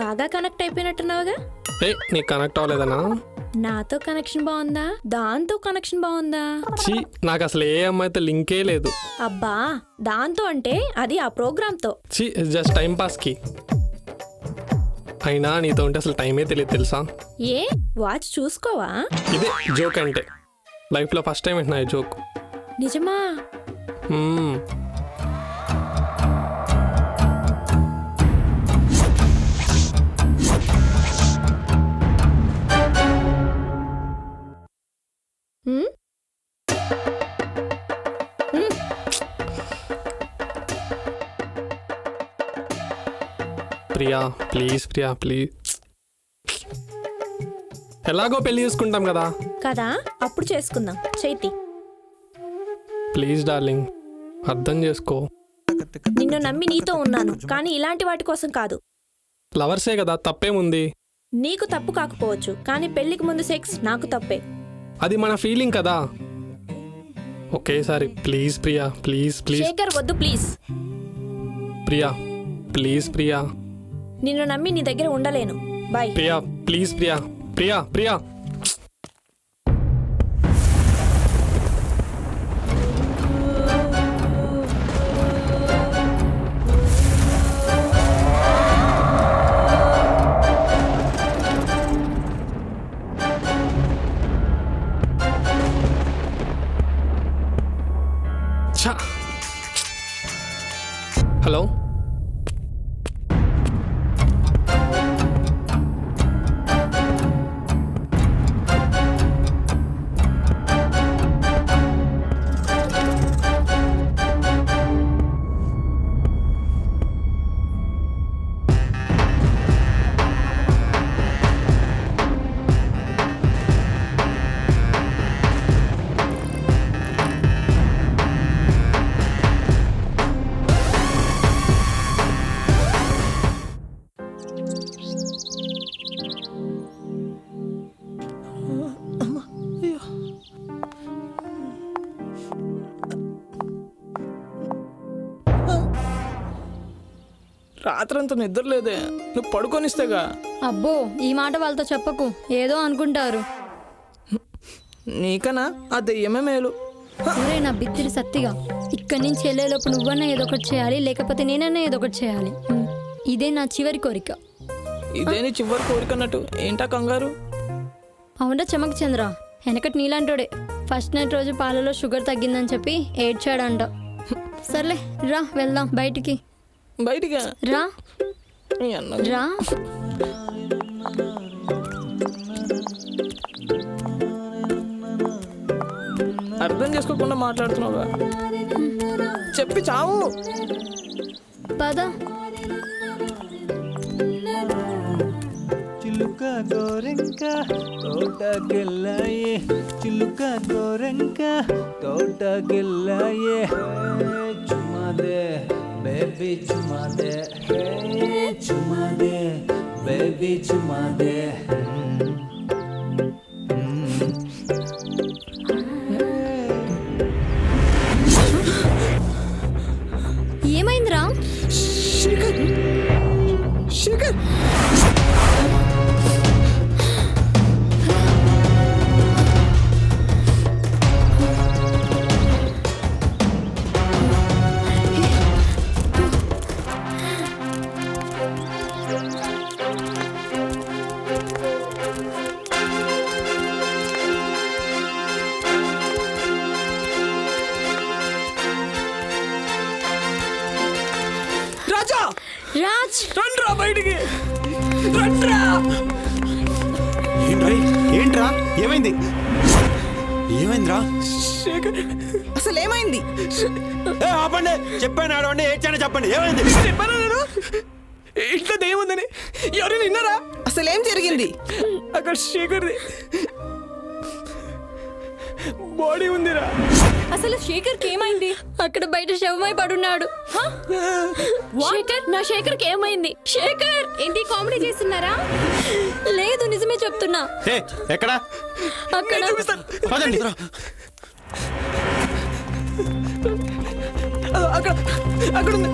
బాగా కనెక్ట్ అయిపోయినట్టున్నావుగా. నీకు కనెక్ట్ అవ్వలేదనా? నాతో కనెక్షన్ బాగుందా, దాంతో కనెక్షన్ బాగుందా? ఛీ, నాకు అసలు ఏ అమ్మాయితో లింకే లేదు. అబ్బా, దాంతో అంటే అది ఆ ప్రోగ్రామ్తో. ఛీ, జస్ట్ టైం పాస్కి. అయినా నీతో ఉంటే అసలు టైమే తెలియదు తెలుసా? ఏ వాచ్ చూసుకోవా? ఇదే జోక్ అంటే. లైఫ్లో ఫస్ట్ టైం వింటున్నా ఈ జోక్. నిజమా? Priya please, Priya please. ఎలాగో పెళ్లి చేసుకుంటాం కదా. కదా, అప్పుడు చేసుకుందాం. చైతి, ప్లీజ్ డార్లింగ్, అర్థం చేసుకో. నిన్ను నమ్మి నీతో ఉన్నాను, కానీ ఇలాంటి వాటి కోసం కాదు. లవర్సే కదా, తప్పేముంది? నీకు తప్పు కాకపోవచ్చు, కానీ పెళ్లికి ముందు సెక్స్ నాకు తప్పే. అది మన ఫీలింగ్ కదా. ఒకేసారి please Priya, please please. Shekhar వద్దు ప్లీజ్. ప్రియా ప్లీజ్, ప్రియా నిన్ను నమ్మి నీ దగ్గర ఉండలేను. Bye. Priya please, Priya Priya Priya. Hello, రాత్రంతా నిద్ర లేదే, నువ్వు పడుకొనిస్తేగా. అబ్బో, ఈ మాట వాళ్ళతో చెప్పకు, ఏదో అనుకుంటారు. నీకనా ఆ దెయ్యమే మేలు. ఒరే నా బిత్తిరి సత్తిగా, ఇక్కడి నుంచి వెళ్ళేలోపు నువ్వన్నా ఏదో ఒకటి చేయాలి, లేకపోతే నేనన్నా ఏదో ఒకటి చేయాలి. ఇదే నా చివరి కోరిక. ఇదే నీ చివరి కోరికన్నట్టు ఏంటా కంగారు? అవునా చమక్ చంద్ర, వెనకటి నీలాంటోడే ఫస్ట్ నైట్ రోజు పాలలో షుగర్ తగ్గిందని చెప్పి ఏడ్చాడంట. సర్లే రా వెళ్దాం బయటికి. బయటిగా రా రా. అర్థం చేసుకోకుండా మాట్లాడుతున్నావుగా, చెప్పి చావు. పద. చిలుక గోరెంక తోటకెళ్ళాయే, చిలుక గోరెంక తోటకెళ్ళాయే. చుమాదే baby చుమాదే, చుమాదే baby చుమాదే. ఏమైందిరా? శేఖర్, శేఖర్. రాజ్, రండ్రా బయటికి, రండ్రా. ఏంట్రా, ఏమైంది? ఏమైందిరా? శేఖర్, అసలు ఏమైంది? ఆపండి, చెప్పాను ఆడవండి, ఏడ్చానని చెప్పండి. ఏమైంది? చెప్పాను నేను ఇంట్లో దెయ్యముందని. ఎవరైనా విన్నారా? అసలు ఏం జరిగింది? అక్కడ శేఖర్ది బాడీ ఉందిరా. అసలు శేఖర్కి ఏమైంది? అక్కడ బయట శవమై పడున్నాడు. శేఖర్, నా శేఖర్కి ఏమైంది? శేఖర్, ఏంటి కామెడీ చేస్తున్నారా? లేదు, నిజమే చెప్తున్నా. ఎక్కడా? అక్కడ పదండి. అక్కడ అక్కడ ఉంది.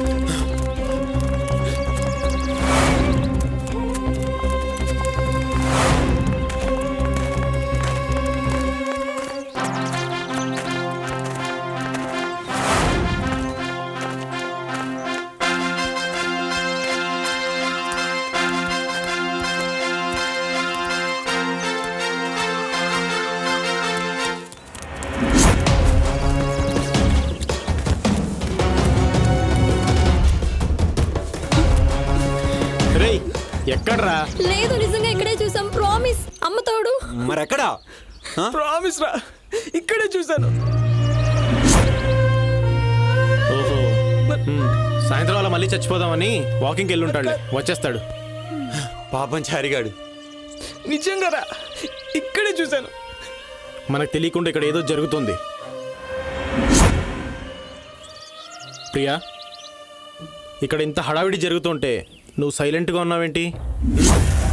రేయ్ ఎక్కడ్రా? లేదు నిజంగా ఇక్కడే చూసాం ప్రామిస్ అమ్మ తోడు. మరెక్కడా? ప్రామిస్ రా, ఇక్కడే చూశాను. ఓహో సాయంత్రం అలా మళ్ళీ చచ్చిపోదామని వాకింగ్కి వెళ్ళి ఉంటాడు, వచ్చేస్తాడు. పాపం చారిగాడు. నిజంగా రా, ఇక్కడే చూశాను. మనకు తెలియకుండా ఇక్కడ ఏదో జరుగుతుంది. ప్రియా, ఇక్కడ ఇంత హడావిడి జరుగుతుంటే నువ్వు సైలెంట్గా ఉన్నావేంటి?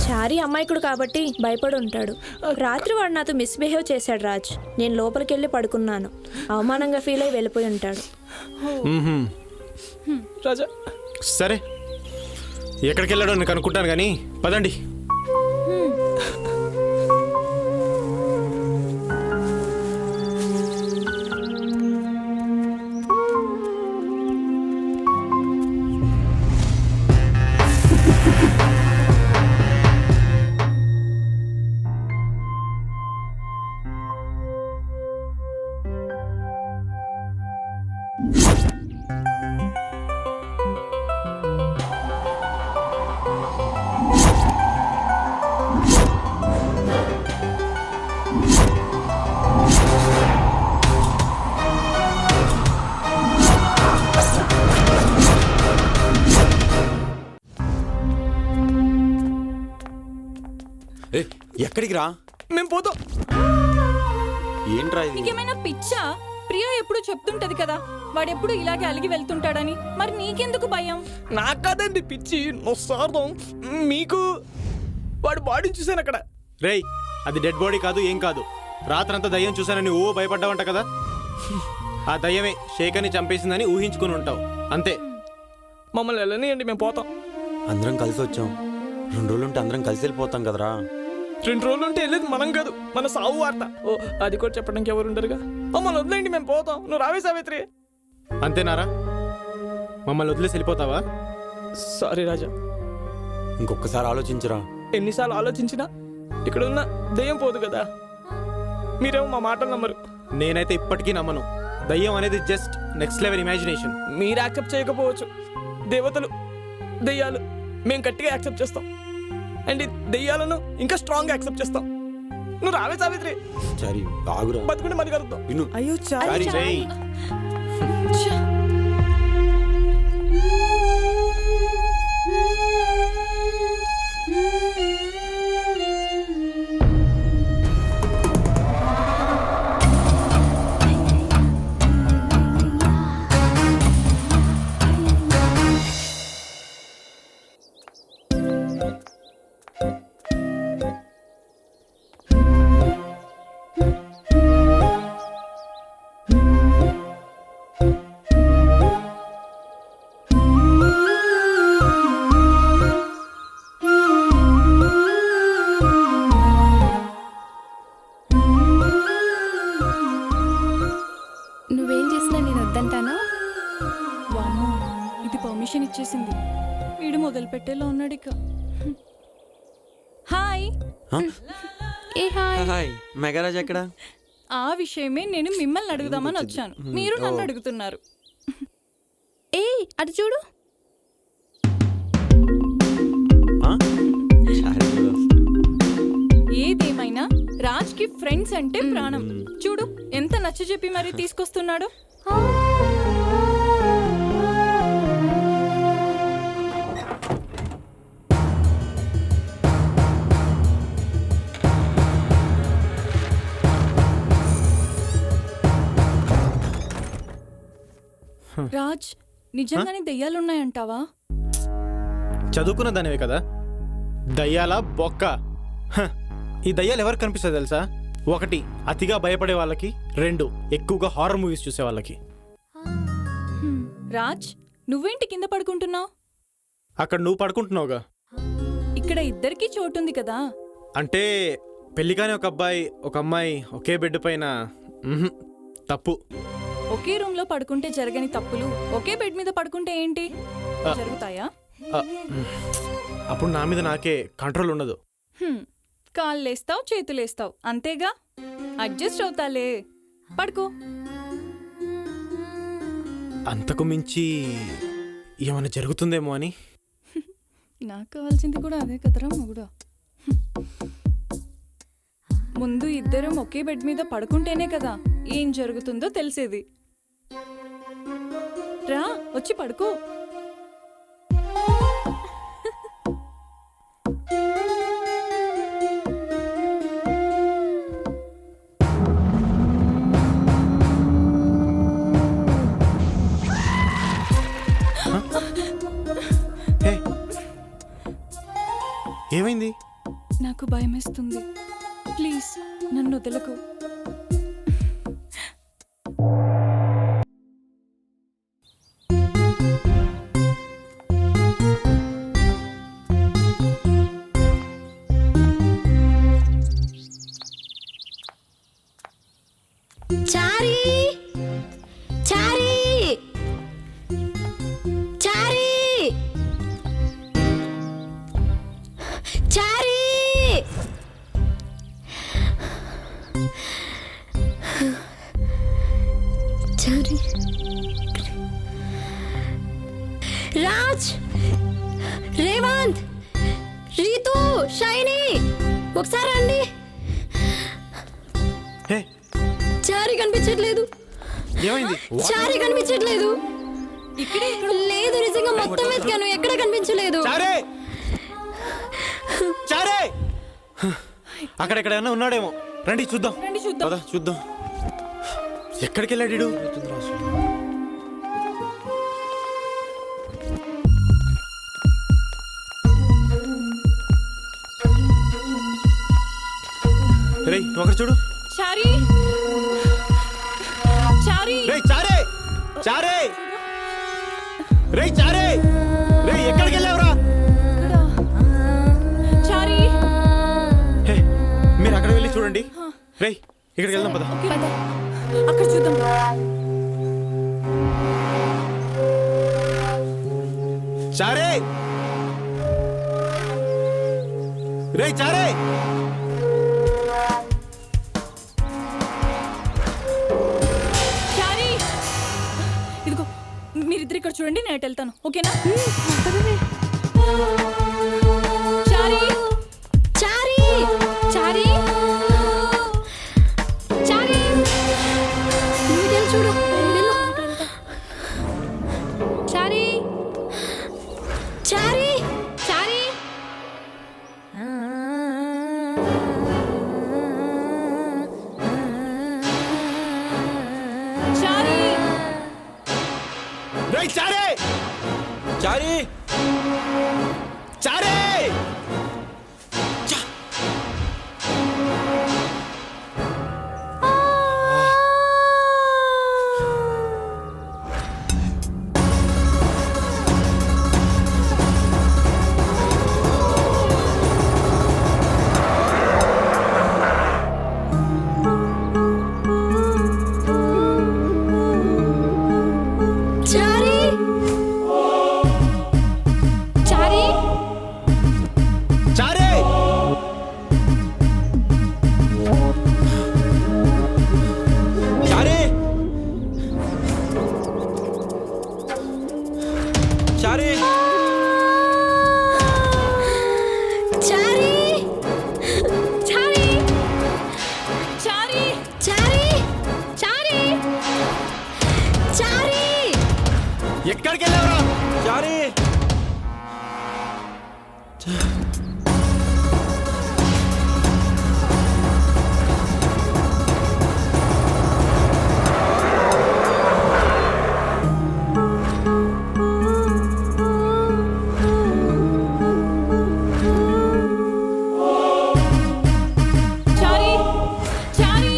చారి అమాయకుడు కాబట్టి భయపడి ఉంటాడు. రాత్రి వాడు నాతో మిస్బిహేవ్ చేశాడు రాజ్. నేను లోపలికి వెళ్ళి పడుకున్నాను. అవమానంగా ఫీల్ అయి వెళ్ళిపోయి ఉంటాడు. మ్మ్హ్మ్. రాజా, సరే ఎక్కడికి వెళ్ళాడో నేను కనుక్కుంటాను కానీ పదండి. ఎక్కడికి రా? మేము పోతాం. ఏంట్రా ఇది? నీకేమైనా పిచ్చా? ప్రియా ఎప్పుడు చెప్తుంటది కదా వాడెప్పుడు ఇలాగే అలిగి వెళ్తుంటాడని. మరి నీకెందుకు భయం? నాకు కాదండి పిచ్చి, నొస్తార్థం మీకు. వాడు బాడీని చూశాను అక్కడ. రేయ్ అది డెడ్ బాడీ కాదు, ఏం కాదు. రాత్రంతా దయ్యం చూశానని ఓ భయపడ్డావంట కదా. ఆ దయ్యమే శేఖర్ని చంపేసిందని ఊహించుకుని ఉంటావు అంతే. మమ్మల్ని వెళ్ళనియండి, మేము పోతాం. అందరం కలిసి వచ్చాం. 2 రోజులుంటే అందరం కలిసి వెళ్ళిపోతాం కదరా. 2 రోజులు ఉంటే వెళ్ళేది మనం కాదు, మన సావు వార్త. ఓ అది కూడా చెప్పడానికి ఎవరు ఉండరుగా. మమ్మల్ని వదిలేండి, మేము పోతాం. నువ్వు రావే సావిత్రి. అంతేనారా? మమ్మల్ని వదిలేసి వెళ్ళిపోతావా? సారీ రాజా. ఇంకొకసారి ఆలోచించరా. ఎన్నిసార్లు ఆలోచించినా ఇక్కడ ఉన్న దయ్యం పోదు కదా. మీరేమో మా మాటలు నమ్మరు. నేనైతే ఇప్పటికీ నమ్మను. దయ్యం అనేది జస్ట్ నెక్స్ట్ లెవెల్ ఇమాజినేషన్. మీరు యాక్సెప్ట్ చేయకపోవచ్చు. దేవతలు, దెయ్యాలు మేము గట్టిగా యాక్సెప్ట్ చేస్తాం. అండ్ ఈ దెయ్యాలను ఇంకా స్ట్రాంగ్ యాక్సెప్ట్ చేస్తాం. నువ్వు రావే సావిత్రి. చారి బాగురా. బతుకుంటే మళ్ళీ కలుద్దాం. విను. అయ్యో చారి. రేయ్ నువ్వేం చేసినా నేను వద్దంటానా? వామ్మో, ఇది పర్మిషన్ ఇచ్చేసింది. వీడు మొదలు పెట్టేలా ఉన్నాడు ఇక. హాయ్. ఏ హాయ్. హాయ్ మెగారాజ్ ఎక్కడ? ఆ విషయమే నేను మిమ్మల్ని అడుగుదామని వచ్చాను. మీరు నన్ను అడుగుతున్నారు. ఏ అటు చూడు. ఏదేమైనా రాజ్ కి ఫ్రెండ్స్ అంటే ప్రాణం. చూడు ఎంత నచ్చ చెప్పి మరీ తీసుకొస్తున్నాడు. రాజ్, నిజంగానే దెయ్యాలున్నాయంటావా? చదువుకున్న దానివే కదా. దయ్యాల బొక్క. హ, ఈ దయ్యాలు ఎవరికి కనిపిస్తుంది తెలుసా? 1 అతిగా భయపడే వాళ్ళకి, 2 ఎక్కువగా హారర్ మూవీస్ చూసే వాళ్ళకి. రాజ్, నువ్వేంటి కింద పడుకుంటున్నావు? అక్కడ నువ్వు పడుకుంటున్నావుగా. ఇక్కడ ఇద్దరికి చోటుంది కదా. అంటే పెళ్లికాని ఒక అబ్బాయి ఒక అమ్మాయి ఒకే బెడ్ పైన. తప్పు. ఒకే రూమ్ లో పడుకుంటే జరగని తప్పులు ఒకే బెడ్ మీద పడుకుంటే ఏంటి జరుగుతాయా? అప్పుడు నా మీద నాకే కంట్రోల్ ఉండదు. కాళ్ళేస్తావు, చేతులేస్తావు, అంతేగా. అడ్జస్ట్ అవుతాలే, పడుకో. అంతకు మించి ఏమైనా జరుగుతుందేమో అని. నాకు కావాల్సింది కూడా అదే కదరా మొగుడా. ముందు ఇద్దరం ఒకే బెడ్ మీద పడుకుంటేనే కదా ఏం జరుగుతుందో తెలిసేది. రా వచ్చి పడుకో. హే, ఏమైంది? నాకు భయమేస్తుంది, ప్లీజ్ నన్ను వదలకు. చారీ చారీ చారీ చారీ చారీ రాజ్, రేవంత్, రీతు, షైనీ ఒకసారి రండి. హే, చారీ కనిపించట్లేదు. ఏమైంది? చారీ కనిపించట్లేదు. ఇక్కడే లేదు, నిజంగా మొత్తం వెతికాను, ఎక్కడ కనిపించలేదు. చారే చారే అక్కడెక్కడైనా ఉన్నాడేమో. రండి చూద్దాం. రండి చూద్దాం. పద చూద్దాం. ఎక్కడికి వెళ్ళాడు ఈడు? రేయ్ నువ్వు అక్కడ చూడు. చారీ చారీ రేయ్ చారే చారే రేయ్ చారే రేయ్ ఎక్కడికి వెళ్ళావురా? చారీ హే, మీరు అక్కడ వెళ్ళి చూడండి. రేయ్ ఇక్కడికి వెళ్దాం పద. అక్కడ చూద్దాం. చారే రేయ్ చారే చారీ ఇదిగో మీరిద్దరు ఇక్కడ చూడండి, నేను వెళ్తాను. ఓకేనా? చారీ చారీ చారీ చారీ నువ్వు ఇటు వెళ్ళి చూడు, వెళ్ళు. చారీ చారీ చారీ చారీ రేయ్ చారే చారీ చారే చారీ చారీ చారే చారీ చారీ చారీ చారీ చారీ చారీ చారీ చారీ ఎక్కడికి వెళ్ళావురా? చారీ చారీ చారీ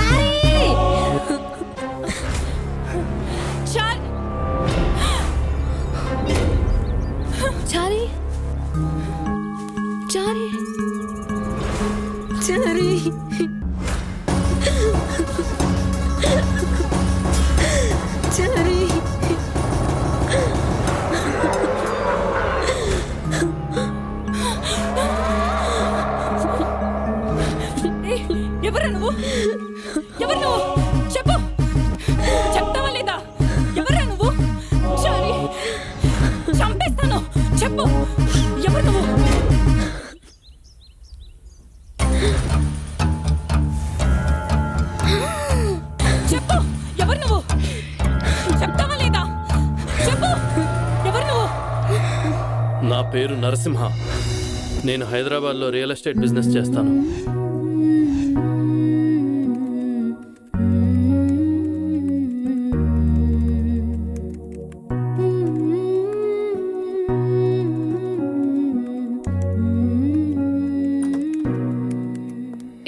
చారీ చారీ చారీ చారీ చారీ చారీ ఎవరు నువ్వు? ఎవరు నువ్వు? చెప్పు, చెప్తావా లేదా? ఎవరు నువ్వు? చారీ చంపేస్తాను, చెప్పు. నరసింహ. నేను హైదరాబాద్లో రియల్ ఎస్టేట్ బిజినెస్ చేస్తాను.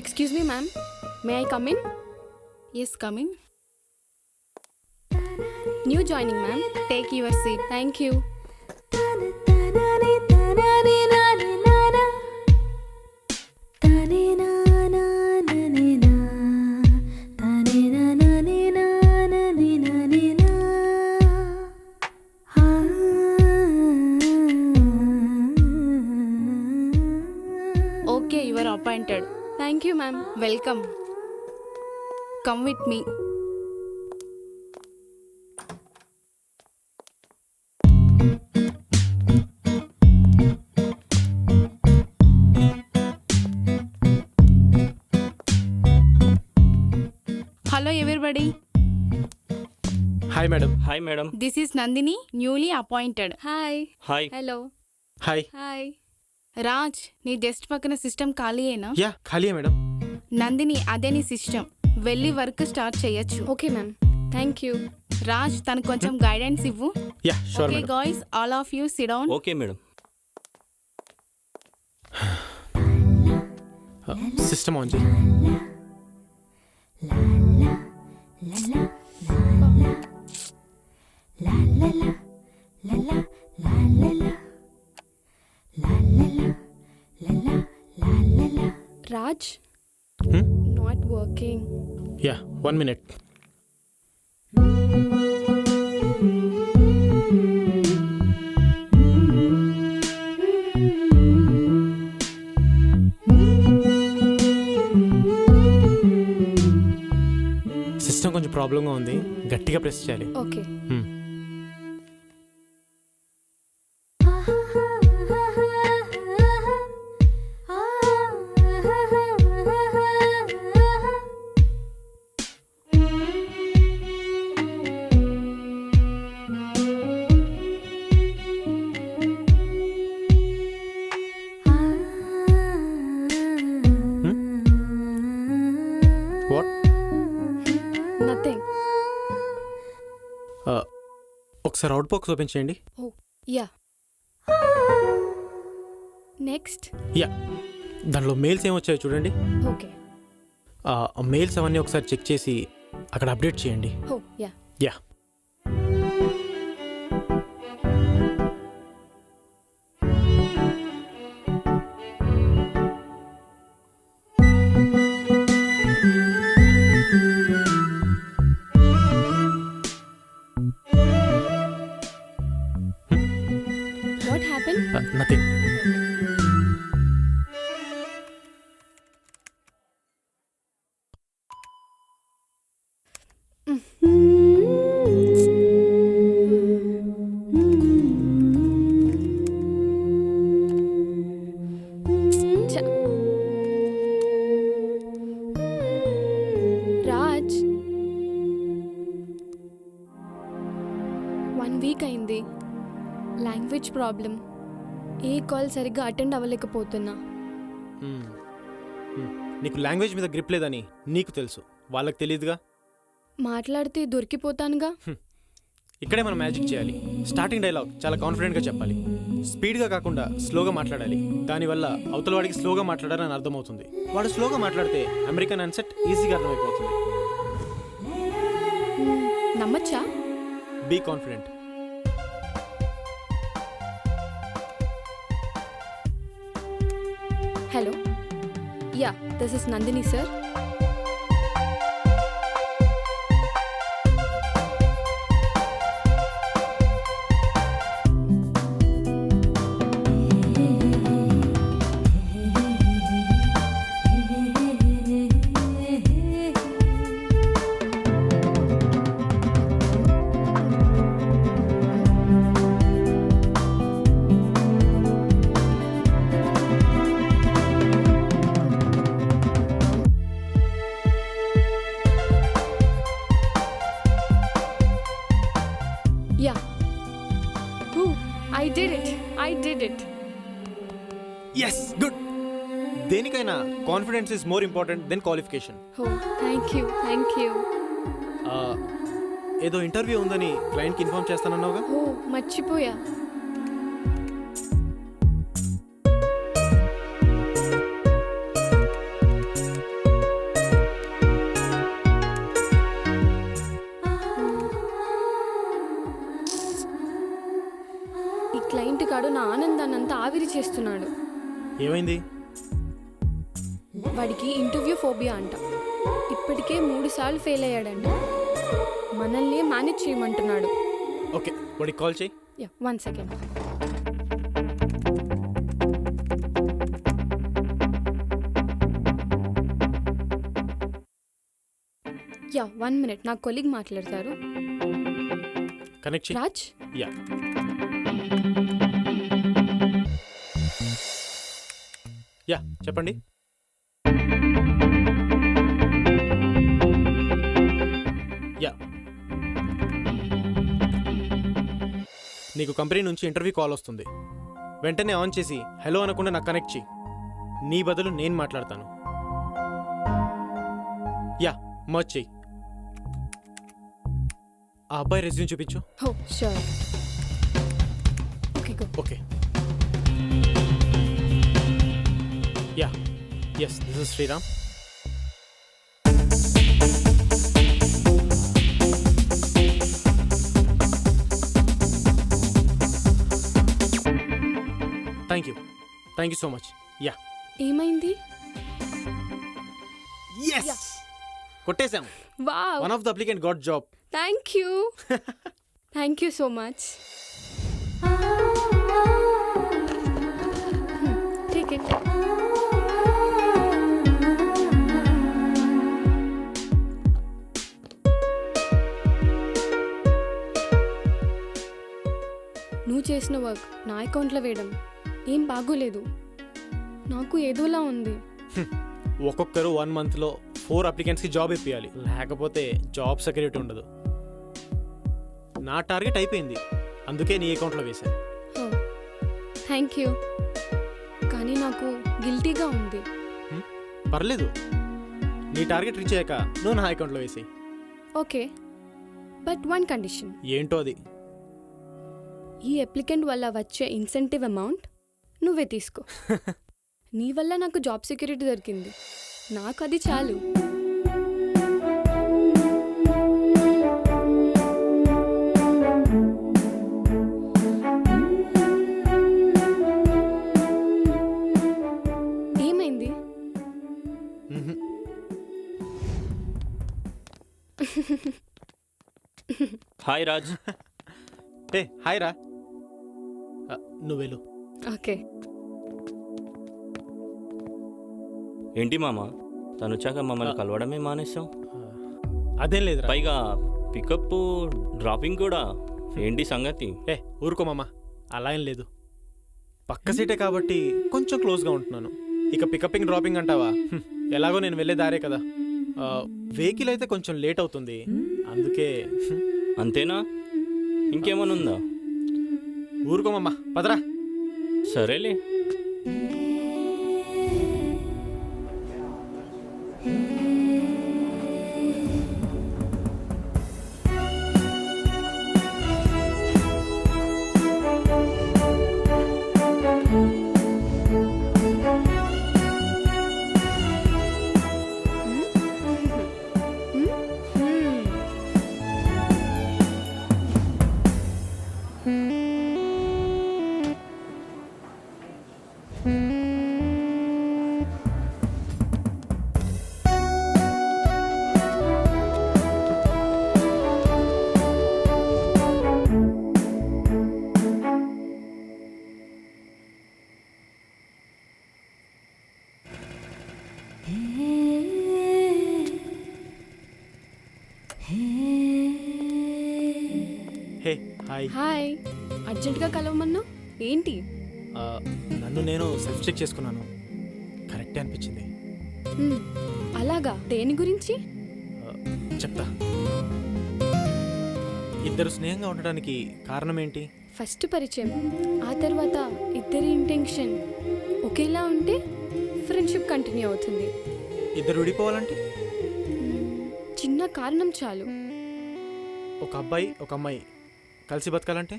Excuse me ma'am, may I come in? Yes coming. New joining ma'am, take your seat. Thank you. Okay, you are appointed. Thank you ma'am. Welcome. Come with me. Hello everybody, hi madam. Hi madam. This is Nandini, newly appointed. Hi. Hi. Hello. Hi. Hi. Raj, నీ desk పక్కన system ఖాళీయేనా? Yeah ఖాళీయే madam. Nandini, అదే నీ system. వెళ్ళి work start చేయొచ్చు. Okay ma'am, thank you. Raj, తనకు కొంచెం గైడెన్స్ ఇవ్వు. Yeah sure okay madam. Guys, all of you sit down. Okay madam. System on చేయి. Raj, not working. Yeah 1 minute. System కొంచెం ప్రాబ్లంగా ఉంది, గట్టిగా ప్రెస్ చేయాలి. ఓకే. వాట్? నథింగ్. ఒకసారి అవుట్ బాక్స్ ఓపెన్ చేయండి. Oh yeah. నెక్స్ట్. యా, దానిలో మెయిల్స్ ఏమొచ్చాయో చూడండి. ఓకే. ఆ మెయిల్స్ అవన్నీ ఒకసారి చెక్ చేసి అక్కడ అప్డేట్ చేయండి. Oh yeah. Yeah. What happen? Nothing. Raj, 1 week అయింది. Language problem. ఏ కాల్ సరిగ్గా అటెండ్ అవ్వలేకపోతున్నా. నీకు లాంగ్వేజ్ మీద గ్రిప్ లేదని నీకు తెలుసు, వాళ్ళకి తెలియదుగా. మాట్లాడితే దొరికిపోతానుగా. ఇక్కడే మనం మ్యాజిక్ చేయాలి. స్టార్టింగ్ డైలాగ్ చాలా కాన్ఫిడెంట్గా చెప్పాలి. స్పీడ్గా కాకుండా స్లోగా మాట్లాడాలి. దానివల్ల అవతల వాడికి స్లోగా మాట్లాడాలని అర్థమవుతుంది. వాడు స్లోగా మాట్లాడితే అమెరికన్ అన్సెట్ ఈజీగా అర్థమైపోతుంది. నమ్మచ్చా? Be confident. Hello. Yeah, this is Nandini sir. Yes good. దేనికైనా confidence is more important than qualification. Oh thank you. ఏదో ఇంటర్వ్యూ ఉందని క్లయింట్కి ఇన్ఫార్మ్ చేస్తానన్నావుగా. ఓ మర్చిపోయా. ఈ క్లయింట్ కాడు నా ఆనందాన్ని అంతా ఆవిరి చేస్తున్నాడు. ఏమైంది? వాడికి ఇంటర్వ్యూ ఫోబియా అంట. ఇప్పటికే 3 సార్లు ఫెయిల్ అయ్యాడంట. మనల్ని మేనేజ్ చేయమంటున్నాడు. ఓకే, వాడికి కాల్ చేయి. Yeah 1 second. యా 1 మినిట్, నా కొలీగ్ మాట్లాడతారు. కనెక్ట్ చేయి. రాజ్, యా యా చెప్పండి. యా నీకు కంపెనీ నుంచి ఇంటర్వ్యూ కాల్ వస్తుంది. వెంటనే ఆన్ చేసి హలో అనకుండా నాకు కనెక్ట్ చేయి. నీ బదులు నేను మాట్లాడతాను. యా మర్చ్ చెయ్యి. ఆ అబ్బాయి రెజ్యూమ్ చూపించు. Oh sure. Okay go. Okay. Yeah yes, this is Sriram. Thank you so much. Yeah ఏమైంది? ఎస్ కొట్టేశాం. Wow, one of the applicant got job. Thank you so much. Take it. నువ్వు చేసిన work నా అకౌంట్లో వేయడం ఏం బాగోలేదు. నాకు ఏదోలా ఉంది. ఒక్కొక్కరు 1 monthలో 4 అప్లికెంట్స్కి జాబ్ ఇప్పించాలి, లేకపోతే జాబ్ సెక్యూరిటీ ఉండదు. నా టార్గెట్ అయిపోయింది, అందుకే నీ అకౌంట్లో వేశాను. థ్యాంక్ యూ, కానీ నాకు గిల్టీగా ఉంది. పర్లేదు, నీ టార్గెట్ రీచ్ అయ్యాక నువ్వు నా అకౌంట్లో వేసేయి. Okay, but 1 condition. ఏంటో అది? ఈ అప్లికెంట్ వల్ల వచ్చే ఇన్సెంటివ్ అమౌంట్ నువ్వే తీసుకో. నీ వల్ల నాకు జాబ్ సెక్యూరిటీ దొరికింది, నాకు అది చాలు. ఏమైంది? హాయ్ రాజ్. ఏ హాయ్ రా. నువ్వెళ్ళు. ఓకే. ఏంటి మామ, తను వచ్చాక మమ్మల్ని కలవడమే మానేసాం. అదేం లేదురా. పైగా పికప్ డ్రాపింగ్ కూడా. ఏంటి సంగతి? ఏ ఊరుకోమమ్మా, అలా ఏం లేదు. పక్క సీటే కాబట్టి కొంచెం క్లోజ్గా ఉంటున్నాను. ఇక పికప్పింగ్ డ్రాపింగ్ అంటావా? ఎలాగో నేను వెళ్ళే దారే కదా. వెహికల్ అయితే కొంచెం లేట్ అవుతుంది, అందుకే. అంతేనా? ఇంకేమైనా ఉందా? ఊరుకోమమ్మా, పదరా. సరేలే. Hey hi. హాయ్, అర్జెంట్గా కలవమన్నా ఏంటి? నన్ను నేను సెల్ఫ్ చెక్ చేసుకున్నాను, కరెక్టే అనిపించింది. అలాగా? దేని గురించి? చెప్తా. ఇద్దరు స్నేహంగా ఉండడానికి కారణం ఏంటి? ఫస్ట్ పరిచయం, ఆ తర్వాత ఇద్దరి ఇంటెన్షన్ ఒకేలా ఉంటే ఫ్రెండ్షిప్ కంటిన్యూ అవుతుంది. ఇద్దరు విడిపోవాలంటే చిన్న కారణం చాలు. ఒక అబ్బాయి ఒక అమ్మాయి కలిసి బతకాలంటే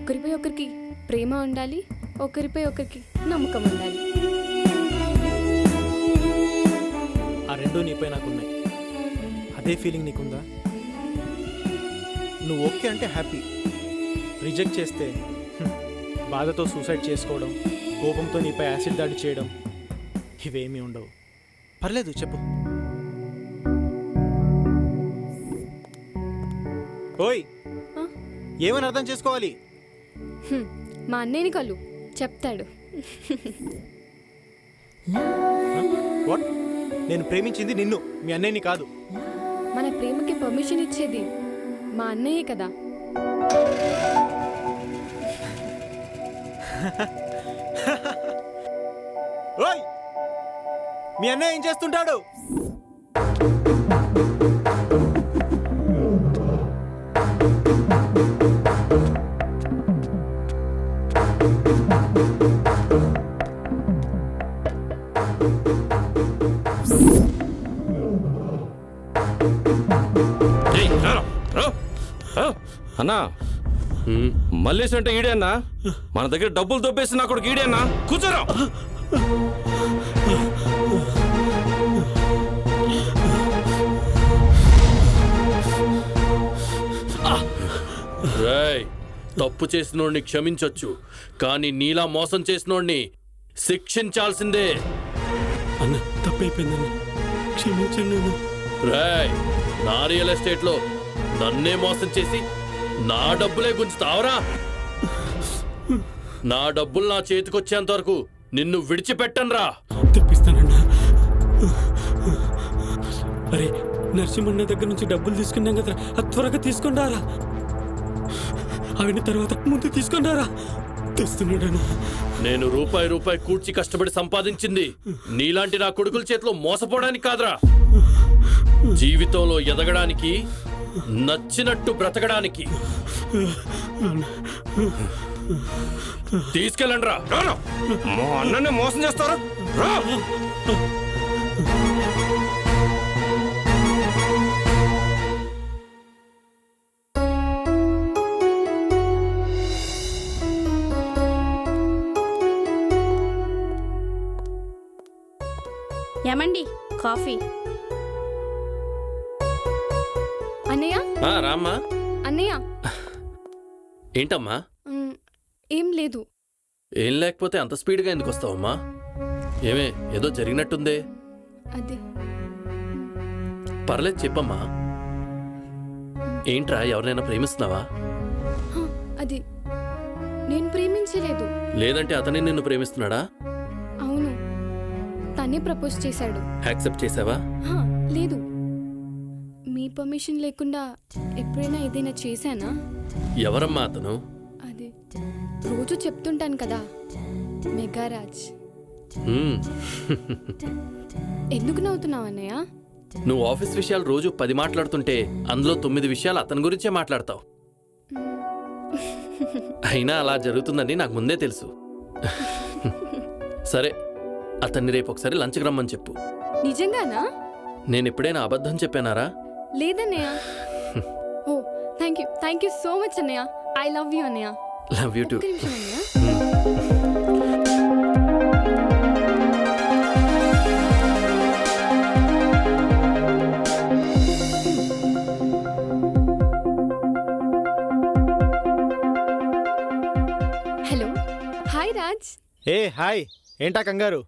ఒకరిపై ఒకరికి ప్రేమ ఉండాలి, ఒకరిపై ఒకరికి నమ్మకం ఉండాలి. ఆ రెండు నీపై నాకున్నాయి. అదే ఫీలింగ్ నీకుందా? నువ్వు ఓకే అంటే హ్యాపీ, రిజెక్ట్ చేస్తే బాధతో సూసైడ్ చేసుకోవడం, కోపంతో నీపై యాసిడ్ దాడి చేయడం ఇవేమీ ఉండవు. పర్లేదు చెప్పు. ఓయ్ ఏమని అర్థం చేసుకోవాలి? మా అన్నయ్యని కలు చెప్తాడు. వాట్? నేను ప్రేమించింది నిన్ను, మీ అన్నయ్యని కాదు. మన ప్రేమకి పర్మిషన్ ఇచ్చేది మా అన్నయ్యే కదా. ఓయ్ మీ అన్నయ్య ఏం చేస్తుంటాడు? అన్నా మల్లేసి అంటే ఈడే అన్నా, మన దగ్గర డబ్బులు దొబ్బేసి నా కొడుకు ఈడే అన్నా. కూర్చోరా. రేయ్, తప్పు చేసినోడిని క్షమించొచ్చు, కానీ నీలా మోసం చేసినోడిని శిక్షించాల్సిందే. అన్న తప్పైపోయిందన్న, క్షమించండి. రేయ్, నా రియల్ ఎస్టేట్ లో నన్నే మోసం చేసి నా డబ్బులే గుంచుతావరా? నా డబ్బులు నా చేతికొచ్చేంత వరకు నిన్ను విడిచిపెట్టనురా. తెప్పిస్తానన్నా. అరే నరసింహన్న దగ్గర నుంచి డబ్బులు తీసుకున్నాం కదా, అది త్వరగా తీసుకొని రారా. అవన్నీ తర్వాత ముందు తీసుకొని రారా. తెస్తున్నాడన్నా. నేను రూపాయి రూపాయి కూర్చి కష్టపడి సంపాదించింది నీలాంటి నా కొడుకుల చేతిలో మోసపోవడానికి కాదురా, జీవితంలో ఎదగడానికి, నచ్చినట్టు బ్రతకడానికి. తీసుకెళ్ళండి రా. మా అన్ననే మోసం చేస్తారా? రా. ఏమండి కాఫీ? అన్నయ్య రామ్మా. అన్నయ్య ఏంటమ్మా? ఏం లేదు. ఏం లేకపోతే అంత స్పీడ్గా ఎందుకు వస్తావమ్మా? ఏమే ఏదో జరిగినట్టుందే. అది పర్లేదు చెప్పమ్మా. ఏంట్రా, ఎవరినైనా ప్రేమిస్తున్నావా? అది నేను ప్రేమించలేదు. లేదంటే అతనే నిన్ను ప్రేమిస్తున్నాడా? అవును, తనే ప్రపోజ్ చేశాడు. యాక్సెప్ట్ చేసావా? లేదు. మీ పర్మిషన్ లేకుండా ఎప్పుడైనా ఏదైనా చేశానా? ఎవరమ్మా అతను? అది రోజు చెప్తుంటాను కదా, మెగారాజ్. ఎందుకు నవ్వుతున్నావు అన్నయ్య? నువ్వు ఆఫీస్ విషయాలు రోజు 10 మాట్లాడుతుంటే అందులో 9 విషయాలు అతని గురించే మాట్లాడతావు. అయినా అలా జరుగుతుందని నాకు ముందే తెలుసు. సరే, అతన్ని రేపు ఒకసారి లంచ్కి రమ్మని చెప్పు. నిజంగానా? నేను ఎప్పుడైనా అబద్ధం చెప్పానారా? లేదన్నయ్య. Oh thank you so much అన్నయ్య. ఐ లవ్ యూ అన్నయ్య. Love you too. ఒక్క నిమిషం అన్నయ్య. Hello, hi Raj. ఏ హాయ్. ఏంటా కంగారు?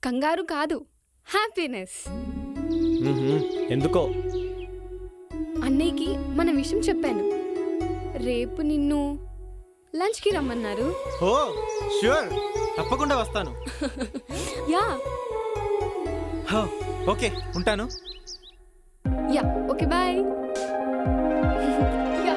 కంగారు కాదు, హ్యాపీనెస్. ఎందుకో? అన్నయ్యకి మన విషయం చెప్పాను. రేపు నిన్ను లంచ్కి రమ్మన్నారు. ఓ ష్యూర్, తప్పకుండా వస్తాను. యా ఓకే, ఉంటాను. Yeah okay, bye. యా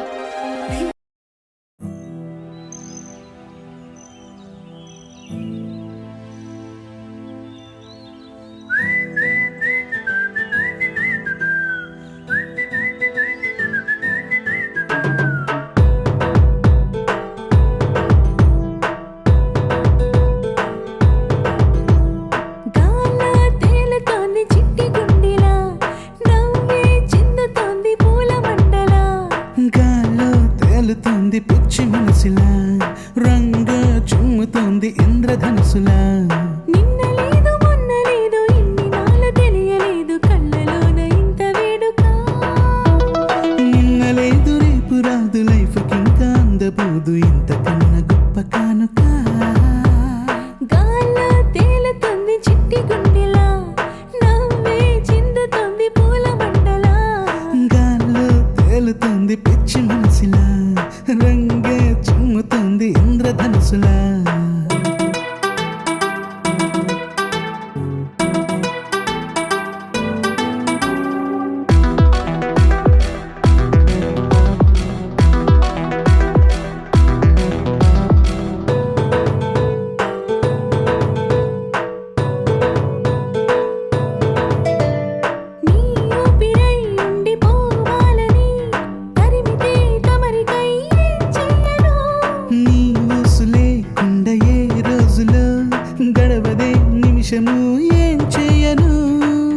నిమిషము ఏం చేయను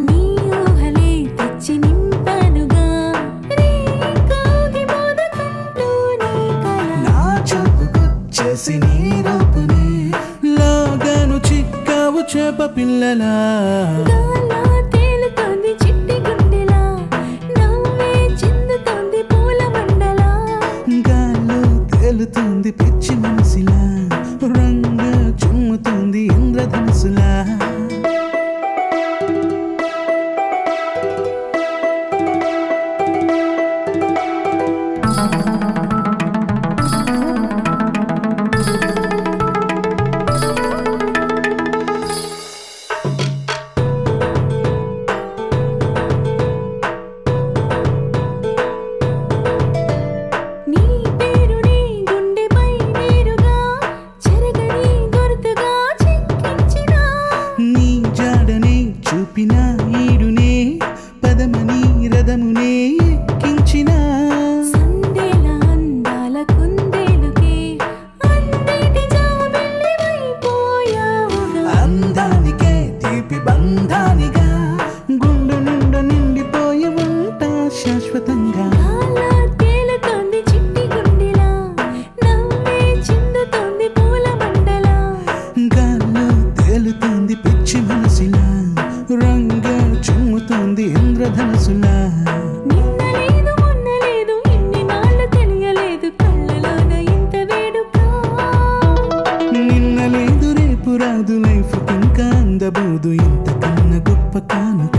నీ ఊహలే తెచ్చి నింపానుగా రేకాగి మోదుకుంటూ నీ కల నా చూపుకొచ్చేసి నీ రూపునే లాగాను చిక్కావు చేప పిల్లలా గాల్లో తేలుతోంది చిట్టి గుండెలా నవ్వే చిందుతోంది పూల మండలా గాల్లో తేలుతుంది పిచ్చి మనసులా రంగ చుమ్ముతుంది ఇంద్రధనుసులా నీ పేరు నీ గుండెపై నేరుగా చెరగని గుర్తుగా చెక్కించినా నీ జాడనే చూపిన ఈడునే పదమని రథమునే ఎక్కించిన సందేల అందాల కుందేలుకే అన్నిటి జాబిల్లివైపోయావుగా అందానికే తీపి బంధానిగా గుండె నిండా నిండిపోయి ఉంటా శాశ్వతంగా గాల్లో తేలుతోంది చిట్టి గుండెలా నవ్వే చిందుతోంది పూల మండలా గాల్లో తేలుతుంది పిచ్చి మనసులా రంగ చుమ్ముతుంది ఇంద్రధనుసులా నిన్న లేదు మొన్న లేదు ఇన్ని నాళ్ళు తెలియలేదు కళ్ళలోన ఇంత వేడుక నిన్న లేదు రేపు రాదు లైఫ్ ఇంకా అందబోదు ఇంతకన్నా గొప్ప కానుక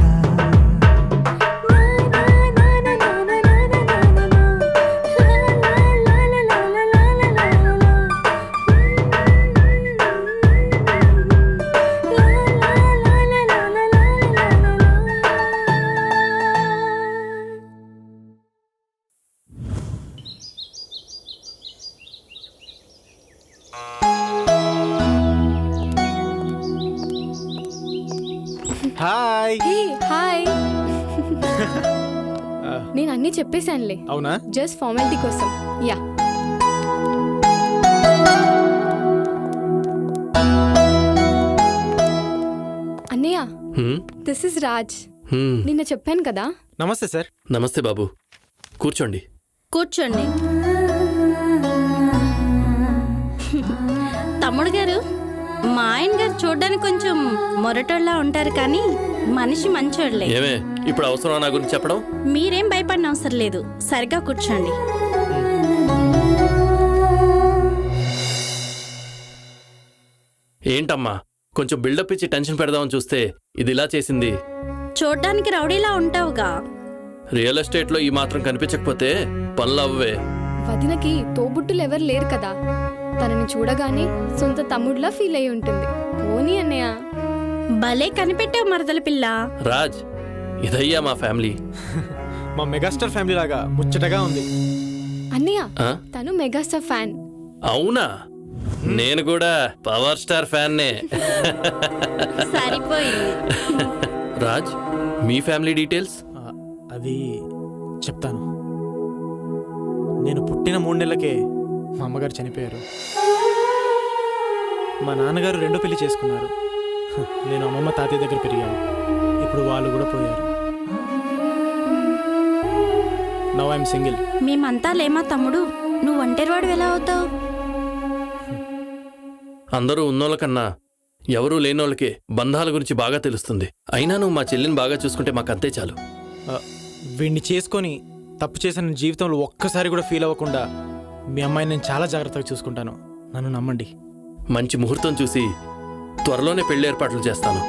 హాయ్ హే హాయ్ నేను అన్నీ చెప్పేశానులే అవునా జస్ట్ ఫార్మాలిటీ కోసం యా అన్నయ్య దిస్ ఇస్ రాజ్ నిన్న చెప్పాను కదా నమస్తే సార్ నమస్తే బాబు కూర్చోండి కూర్చోండి తమ్ముడు గారు మా ఆయన గారు చూడడానికి కొంచెం మొరటోళ్ళ ఉంటారు కానీ మనిషి మంచోళ్ళే ఏమే ఇప్పుడు అవసరం నా గురించి చెప్పడం మీరేం భయపడిన అవసరం లేదు సరిగా కూర్చోండి ఏంటమ్మా కొంచెం బిల్డప్ ఇచ్చి టెన్షన్ పెడదామని చూస్తే ఇది ఇలా చేసింది చూడ్డానికి రౌడీలా ఉంటావుగా రియల్ ఎస్టేట్లో ఈ మాత్రం కనిపించకపోతే పనులు అవ్వే వదినకి తోబుట్టులు ఎవరు లేరు కదా తనని చూడగానే సొంత తమ్ముడిలా ఫీల్ అయి ఉంటుంది పోనీ అన్నయ్య భలే కనిపెట్టావు మరదల పిల్ల రాజ్ ఇదయ్యా మా ఫ్యామిలీ మా మెగాస్టార్ ఫ్యామిలీ లాగా ముచ్చటగా ఉంది అన్నయ్య ఆ? తను మెగాస్టార్ ఫ్యాన్ అవునా నేను కూడా పవర్ స్టార్ ఫ్యాన్నే సరిపోయింది రాజ్ మీ ఫ్యామిలీ డీటెయిల్స్ అది చెప్తాను నేను పుట్టిన 3 నెలలకే మా అమ్మగారు చనిపోయారు మా నాన్నగారు రెండో పెళ్లి చేసుకున్నారు నేను అమ్మమ్మ తాతయ్య దగ్గర పెరిగాను ఇప్పుడు వాళ్ళు కూడా పోయారు నౌ ఐఎమ్ సింగిల్ మేమంతా లేమా తమ్ముడు నువ్వు ఒంటరివాడు ఎలా అవుతావు అందరూ ఉన్నోళ్ళ కన్నా ఎవరూ లేనోళ్ళకే బంధాల గురించి బాగా తెలుస్తుంది అయినా నువ్వు మా చెల్లిని బాగా చూసుకుంటే మాకంతే చాలు వీడిని చేసుకొని తప్పు చేసిన జీవితంలో ఒక్కసారి కూడా ఫీల్ అవ్వకుండా మీ అమ్మాయిని నేను చాలా జాగ్రత్తగా చూసుకుంటాను నన్ను నమ్మండి మంచి ముహూర్తం చూసి త్వరలోనే పెళ్లి ఏర్పాట్లు చేస్తాను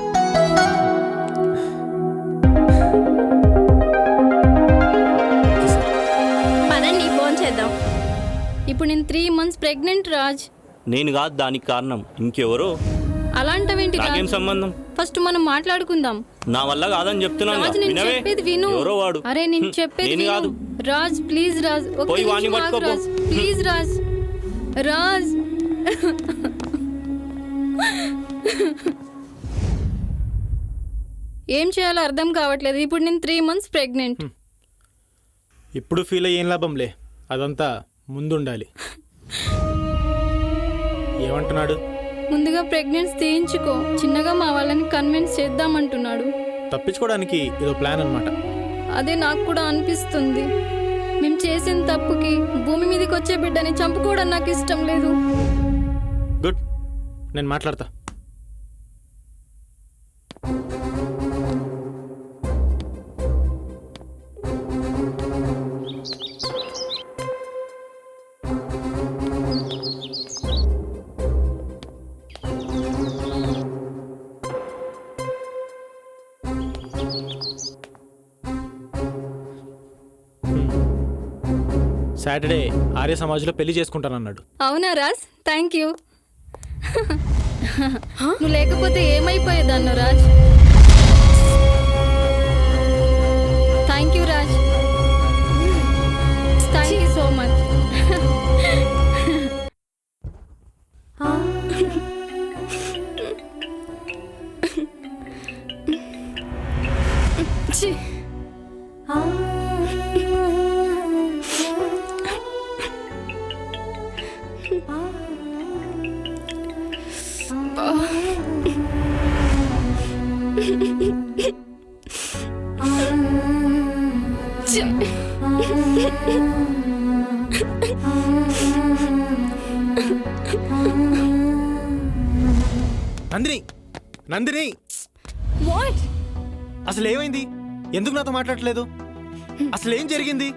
పదండి భోంచేద్దాం ఇప్పుడు నేను 3 months ప్రెగ్నెంట్ రాజ్ నేను కాదు దానికి కారణం ఇంకెవరో. అలాంటవేంటి నాకేం రాజ్? సంబంధం? ఫస్ట్ మనం మాట్లాడుకుందాం. నా వల్ల కాదని చెప్తున్నాను రాజ్ నేను వినవే చెప్పేది విను. ఎవరో వాడు అరే నేను చెప్పేది నేను విను. కాదు. రాజ్ ప్లీజ్ రాజ్ ఒక్క పోయి వాణ్ణి నిమిషం ఆగు పట్టుకోపో. రాజ్ ప్లీజ్ రాజ్ రాజ్ ఏం చేయాలో అర్థం కావట్లేదు. ఇప్పుడు నేను 3 months ప్రెగ్నెంట్. ఇప్పుడు ఫీల్ అయ్యేం లాభంలే, అదంతా ముందుండాలి. ఏమంటున్నాడు? ముందుగా ప్రెగ్నెన్సీ తీయించుకో, చిన్నగా మా వాళ్ళని కన్విన్స్ చేద్దామంటున్నాడు. తప్పించుకోవడానికి ఏదో ప్లాన్ అన్నమాట. అదే నాకు కూడా అనిపిస్తుంది. మేము చేసిన తప్పుకి భూమి మీదకి వచ్చే బిడ్డని చంపుకోవడం నాకు ఇష్టం లేదు. గుడ్, నేను మాట్లాడతా. సాటర్డే ఆర్య సమాజ్లో పెళ్లి చేసుకుంటానన్నాడు. అవునా రాజ్, థ్యాంక్ యూ. నువ్వు లేకపోతే ఏమైపోయేదన్ను Raj. Thank you Raj, thank you so much. Nandini, Nandini, what? అసలు ఏమైంది? ఎందుకు నాతో మాట్లాడట్లేదు? అసలు ఏం జరిగింది?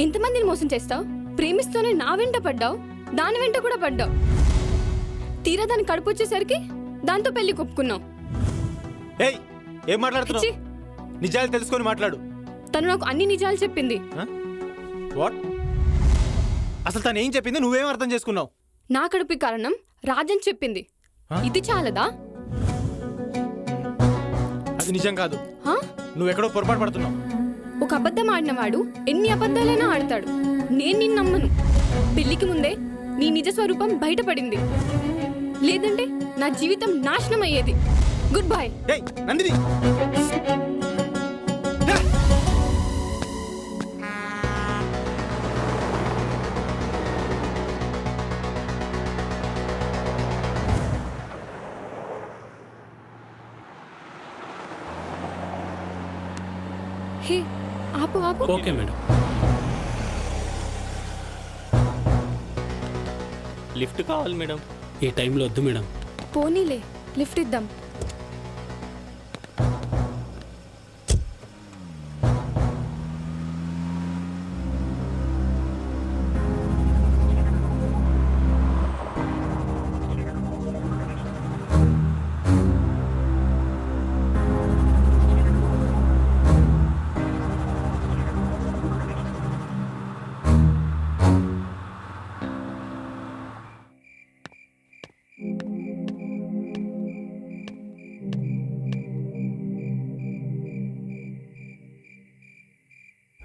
ఎంతమందిని మోసం చేస్తావు? ప్రేమిస్తూనే నా వెంట పడ్డావు, దాని వెంట కూడా పడ్డావు. తీరా దాని కడుపు వచ్చేసరికి దాంతో పెళ్లి కొప్పుకున్నావు. ఏయ్, ఏం మాట్లాడుతున్నావు? నిజాలు తెలుసుకొని మాట్లాడు. తను నాకు అన్ని నిజాలు చెప్పింది. వాట్? అసలు తను ఏం చెప్పింది? నువ్వేం అర్థం చేసుకున్నావు? నా కడుపు కారణం రాజన్ చెప్పింది. ఇది చాలదా? అది నిజం కాదు. నువ్వెక్కడో పొరపాటు పడుతున్నావు. ఒక అబద్ధం ఆడినవాడు ఎన్ని అబద్ధాలైనా ఆడతాడు. నేను నిన్ను నమ్మను. పెళ్లికి ముందే నీ నిజ స్వరూపం బయటపడింది. లేదంటే నా జీవితం నాశనం అయ్యేది. Good bye. నందిని, హే, ఆపు ఆపు. Okay madam. లిఫ్ట్ కావాలి మేడం. ఈ టైంలో వద్దు మేడం. పోనీలే, లిఫ్ట్ ఇద్దాం.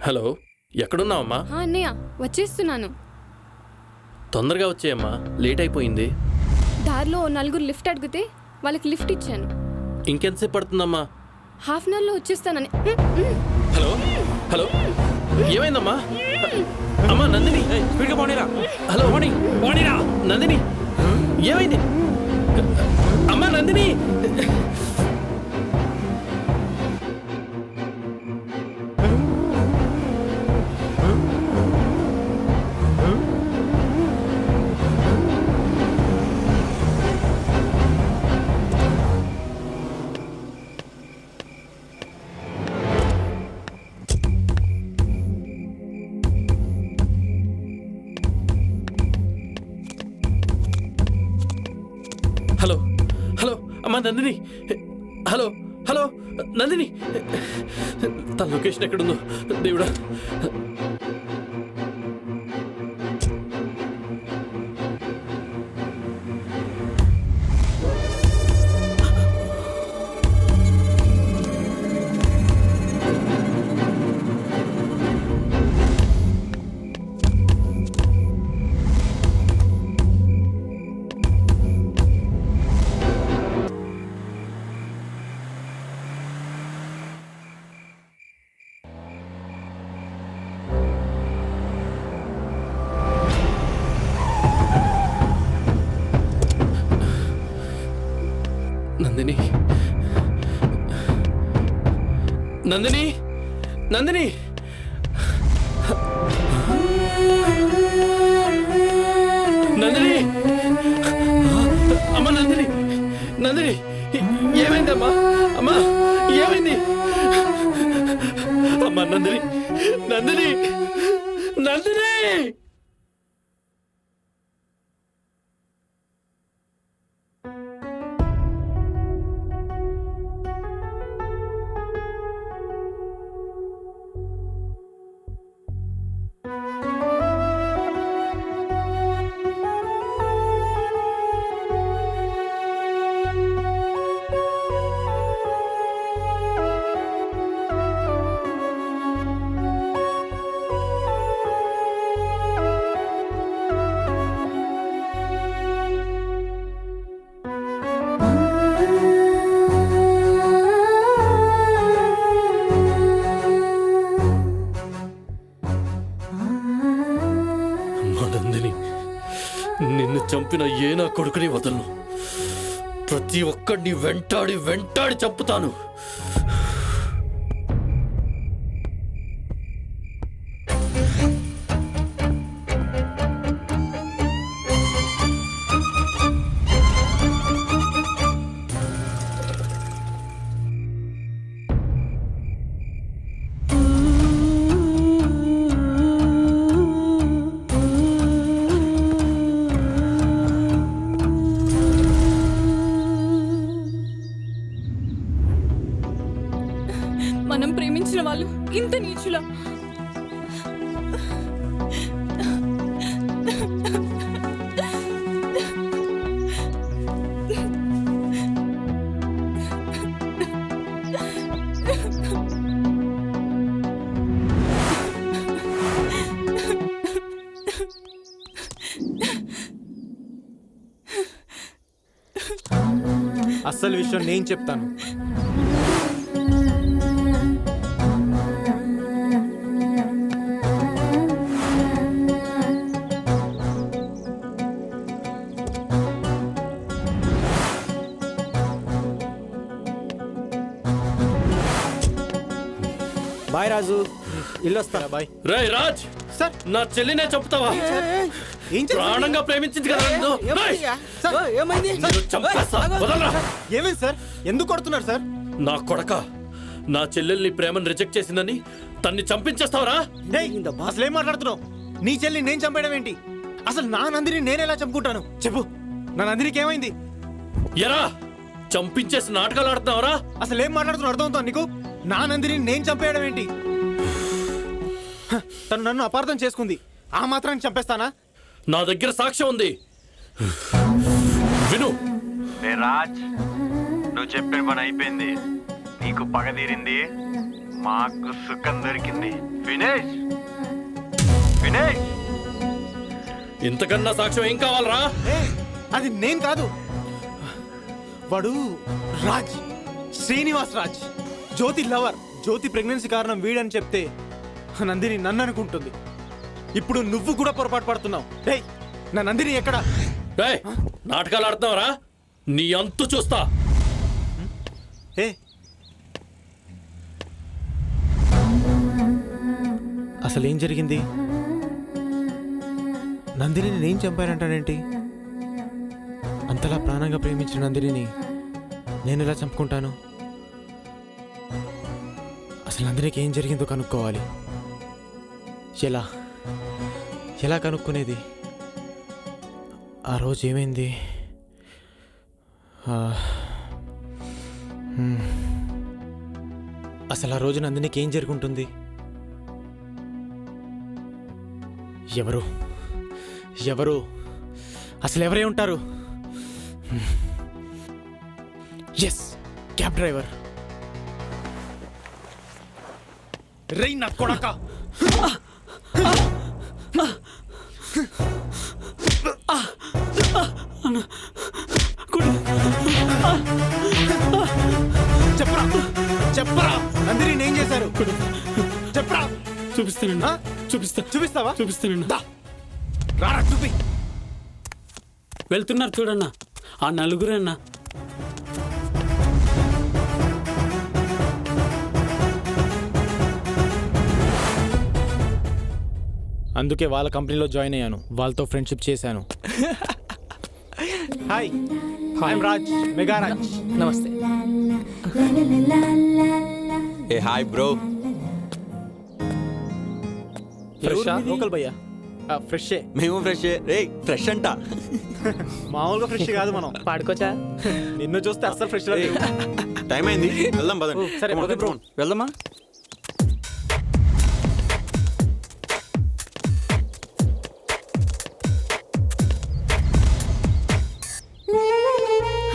హలో, ఎక్కడున్నావమ్మా? అన్నయ్య, వచ్చేస్తున్నాను. తొందరగా వచ్చేయమ్మా, లేట్ అయిపోయింది. దారిలో నలుగురు లిఫ్ట్ అడిగితే వాళ్ళకి లిఫ్ట్ ఇచ్చాను. ఇంకెంతసేపు పడుతుందమ్మా? హాఫ్ అన్ అవర్లో వచ్చేస్తానని. హలో హలో, ఏమైందమ్మా? అమ్మా నందిని, స్పీడ్గా పోనీరా. హలో పోనీరా. నందిని, ఏమైంది? అమ్మా నందిని. హలో హలో, అమ్మా నందిని. హలో హలో నందిని, తన లొకేషన్ ఎక్కడుందో దేవుడా. నందిని నందిని నందిని అమ్మ నందిని నందిని ఏమైందమ్మా అమ్మా ఏమైంది అమ్మా నందిని నందిని నందిని నిన్ను చంపిన ఏ నా కొడుకుని వదలను. ప్రతి ఒక్కడిని వెంటాడి వెంటాడి చంపుతాను. మనం ప్రేమించిన వాళ్ళు ఇంత నీచులా? అస్సలు విషయం నేను చెప్తాను. బాయ్ రాజు, ఇల్లు వస్తారా? బాయ్. రే రాజ్ సార్, నా చెల్లినే చంపుతావా? ప్రాణంగా ప్రేమించింది కదా నన్ను. రేయ్! నిన్ను చంపేస్తా. వదలరా. ఏమైంది సార్? ఎందుకు కొడుతున్నారు సార్? నా కొడక, నా చెల్లెల్ని ప్రేమను రిజెక్ట్ చేసిందని తన్ని చంపించేస్తావరా? అసలు ఏం మాట్లాడుతున్నావు? నీ చెల్లి నేను చంపేయడం ఏంటి? అసలు నా నందిని నేను ఎలా చంపుకుంటాను చెప్పు. నా నందినికి ఏమైంది? ఎరా చంపించేసి నాటకాలు ఆడుతున్నావరా? అసలు ఏం మాట్లాడుతున్నావు అర్థమవుతా నీకు? నా నందిని నేను చంపేయడం ఏంటి? తను నన్ను అపార్థం చేసుకుంది, ఆ మాత్రాన్ని చంపేస్తానా? నా దగ్గర సాక్ష్యం ఉంది, విను. రాజ్, నువ్వు చెప్పిన పని అయిపోయింది. నీకు పగ తీరింది, మాకు సుఖం దొరికింది. Finish finish. ఇంతకన్నా సాక్ష్యం ఏం కావాలరా? అది నేను కాదు, వాడు రాజ్, శ్రీనివాస్ రాజ్, జ్యోతి లవర్. జ్యోతి ప్రెగ్నెన్సీ కారణం వీడని చెప్తే నందిని నన్ను అనుకుంటుంది. ఇప్పుడు నువ్వు కూడా పొరపాటు పడుతున్నావు. డేయ్, నా నందిని ఎక్కడా? డేయ్, నాటకాలు ఆడుతున్నావరా? నీ అంతు చూస్తా. అసలు ఏం జరిగింది? నందిని నేను చంపానంటానేంటి? అంతలా ప్రాణంగా ప్రేమించిన నందిని నేను ఎలా చంపుకుంటాను? అసలు నందినికి ఏం జరిగిందో కనుక్కోవాలి. ఎలా ఎలా కనుక్కునేది? ఆ రోజు ఏమైంది? అసలు ఆ రోజు నందినికి ఏం జరుగుంటుంది? ఎవరు ఎవరు అసలు ఎవరే ఉంటారు? Yes, cab driver. రేయ్ నా కొడకా, చెప్పరా చెప్పరా, నందిని ఏం చేశారు? చెప్పరా. చూపిస్తానండి. చూపిస్తావా? చూపిస్తానండి. రారా చూపి. వెళ్తున్నారు చూడన్నా, ఆ నలుగురన్నా. అందుకే వాళ్ళ కంపెనీలో జాయిన్ అయ్యాను, వాళ్ళతో ఫ్రెండ్షిప్ చేశాను. Hi, I'm Raj, mega Raj. నమస్తే. ఏ హాయ్ బ్రో. ఫ్రెషా? లోకల్ భయ్యా, ఫ్రెషే. మేము ఫ్రెష్. రే ఫ్రెష్ అంట. మామూలుగా ఫ్రెష్ కాదు మనం. పాడుకోవచ్చా? నిన్ను చూస్తే అస్సలు ఫ్రెష్ టైం అయింది, వెళ్దాం పదండి. సరే, Come on, okay bro. come on. వెళ్దామా?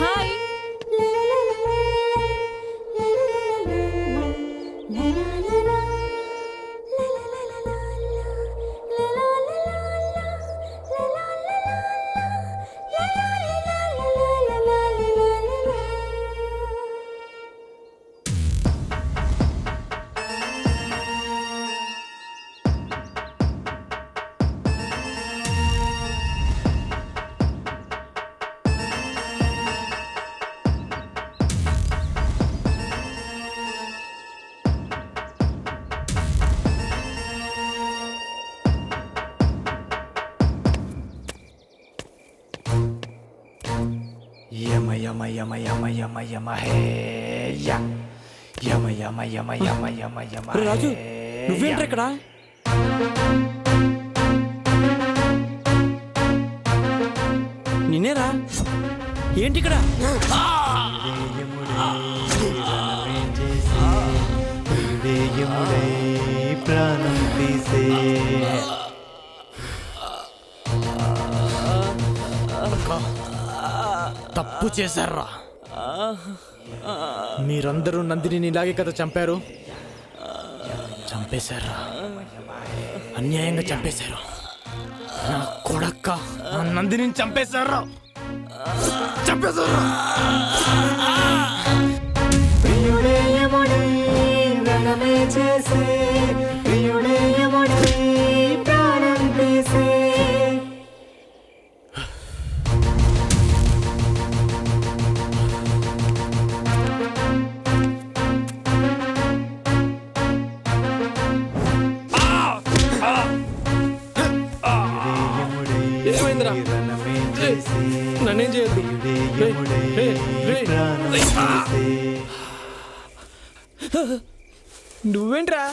హాయ్. యమ యమ యమ యమ యమ యమ హే యా యమ యమ యమ యమ యమ యమ. అరే రాజు, నువ్వేంట్రా ఇక్కడ? నిన్నేరా? ఏంటి ఇక్కడ? ప్రాణం తీసే తప్పు చేశారా? మీరందరూ నందిని ఇలాగే కదా చంపారు? చంపేశారా? అన్యాయంగా చంపేశారు. నా కొడక్క, ఆ నందిని చంపేశారా? చంపేశారా? ప్రియుడే యముడే రణమే చేసే, ప్రియుడే యముడే ప్రాణం తీసే. ఏమైందిరా? నన్నేం చేయొద్దు. నువ్వేంట్రా?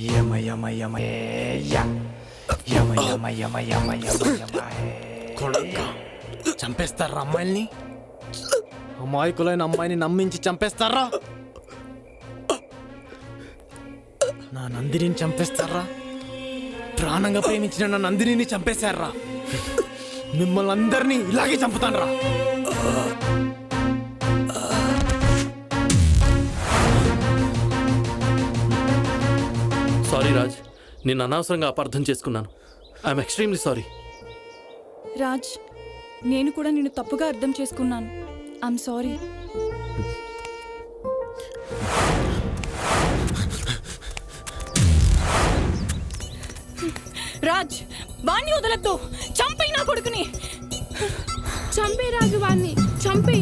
యమ యమ యమ హే యా యమ యమ యమ యమ యమ యమ హే. కొడక్క, చంపేస్తారా అమ్మాయిల్ని? అమాయకులైన అమ్మాయిని నమ్మించి చంపేస్తారా? నా నందిని చంపేస్తారా? ప్రాణంగా ప్రేమించిన నా నందిని చంపేశారా? మిమ్మల్ని అందరినీ ఇలాగే చంపుతానరా? సారీ రాజ్, నిన్ను అనవసరంగా అపార్థం చేసుకున్నాను. I'm extremely sorry. రాజ్, నేను కూడా నిన్ను తప్పుగా అర్థం చేసుకున్నాను. I'm sorry. రాజ్, వాణ్ణి వదలద్దు. చంపే నా కొడుకుని. చంపే రాజు, వాణ్ణి చంపే.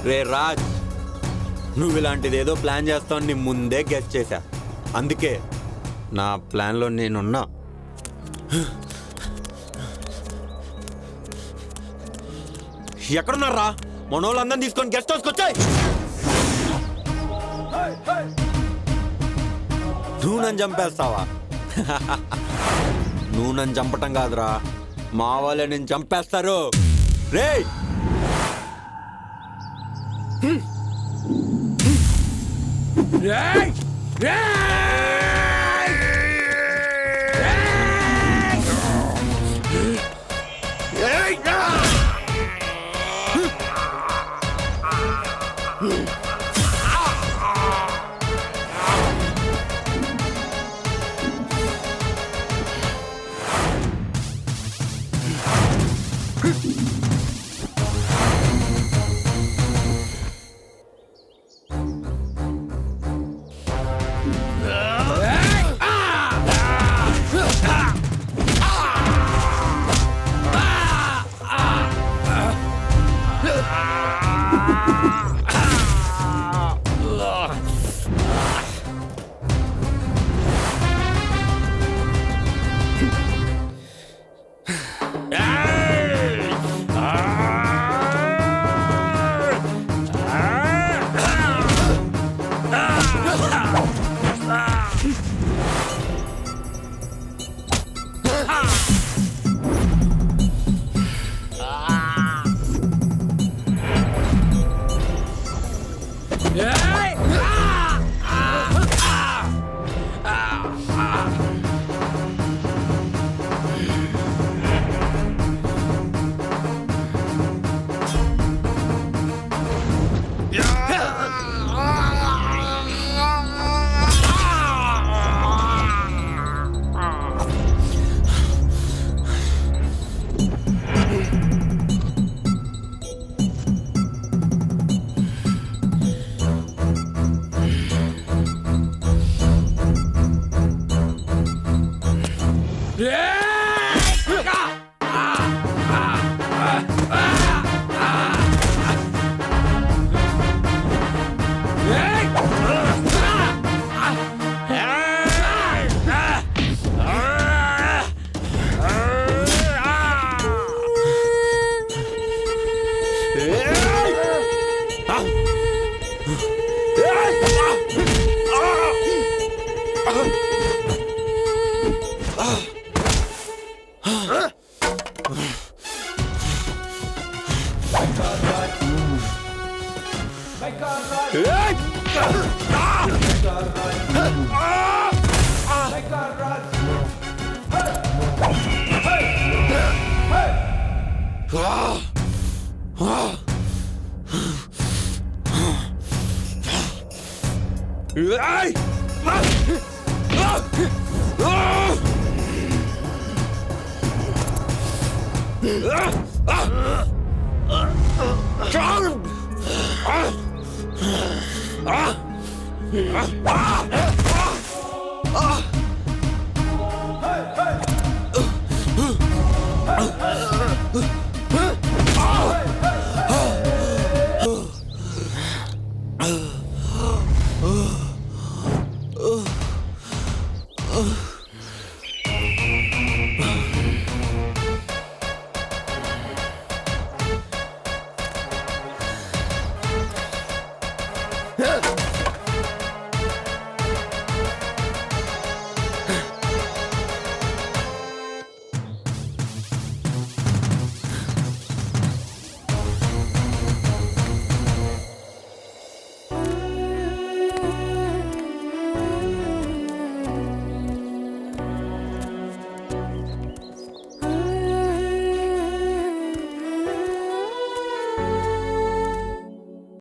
రే రాజ్, నువ్వు ఇలాంటిది ఏదో ప్లాన్ చేస్తావు నీ ముందే గెస్ చేశా. అందుకే నా ప్లాన్లో నేనున్నా. ఎక్కడున్నారా? మనోళ్ళందరినీ తీసుకొని గెస్ట్ హౌస్కి వచ్చాయి. నువ్వు నన్ను చంపేస్తావా? నువ్వు నన్ను చంపటం కాదురా, మా వాళ్ళే నేను చంపేస్తారు. రే Ah!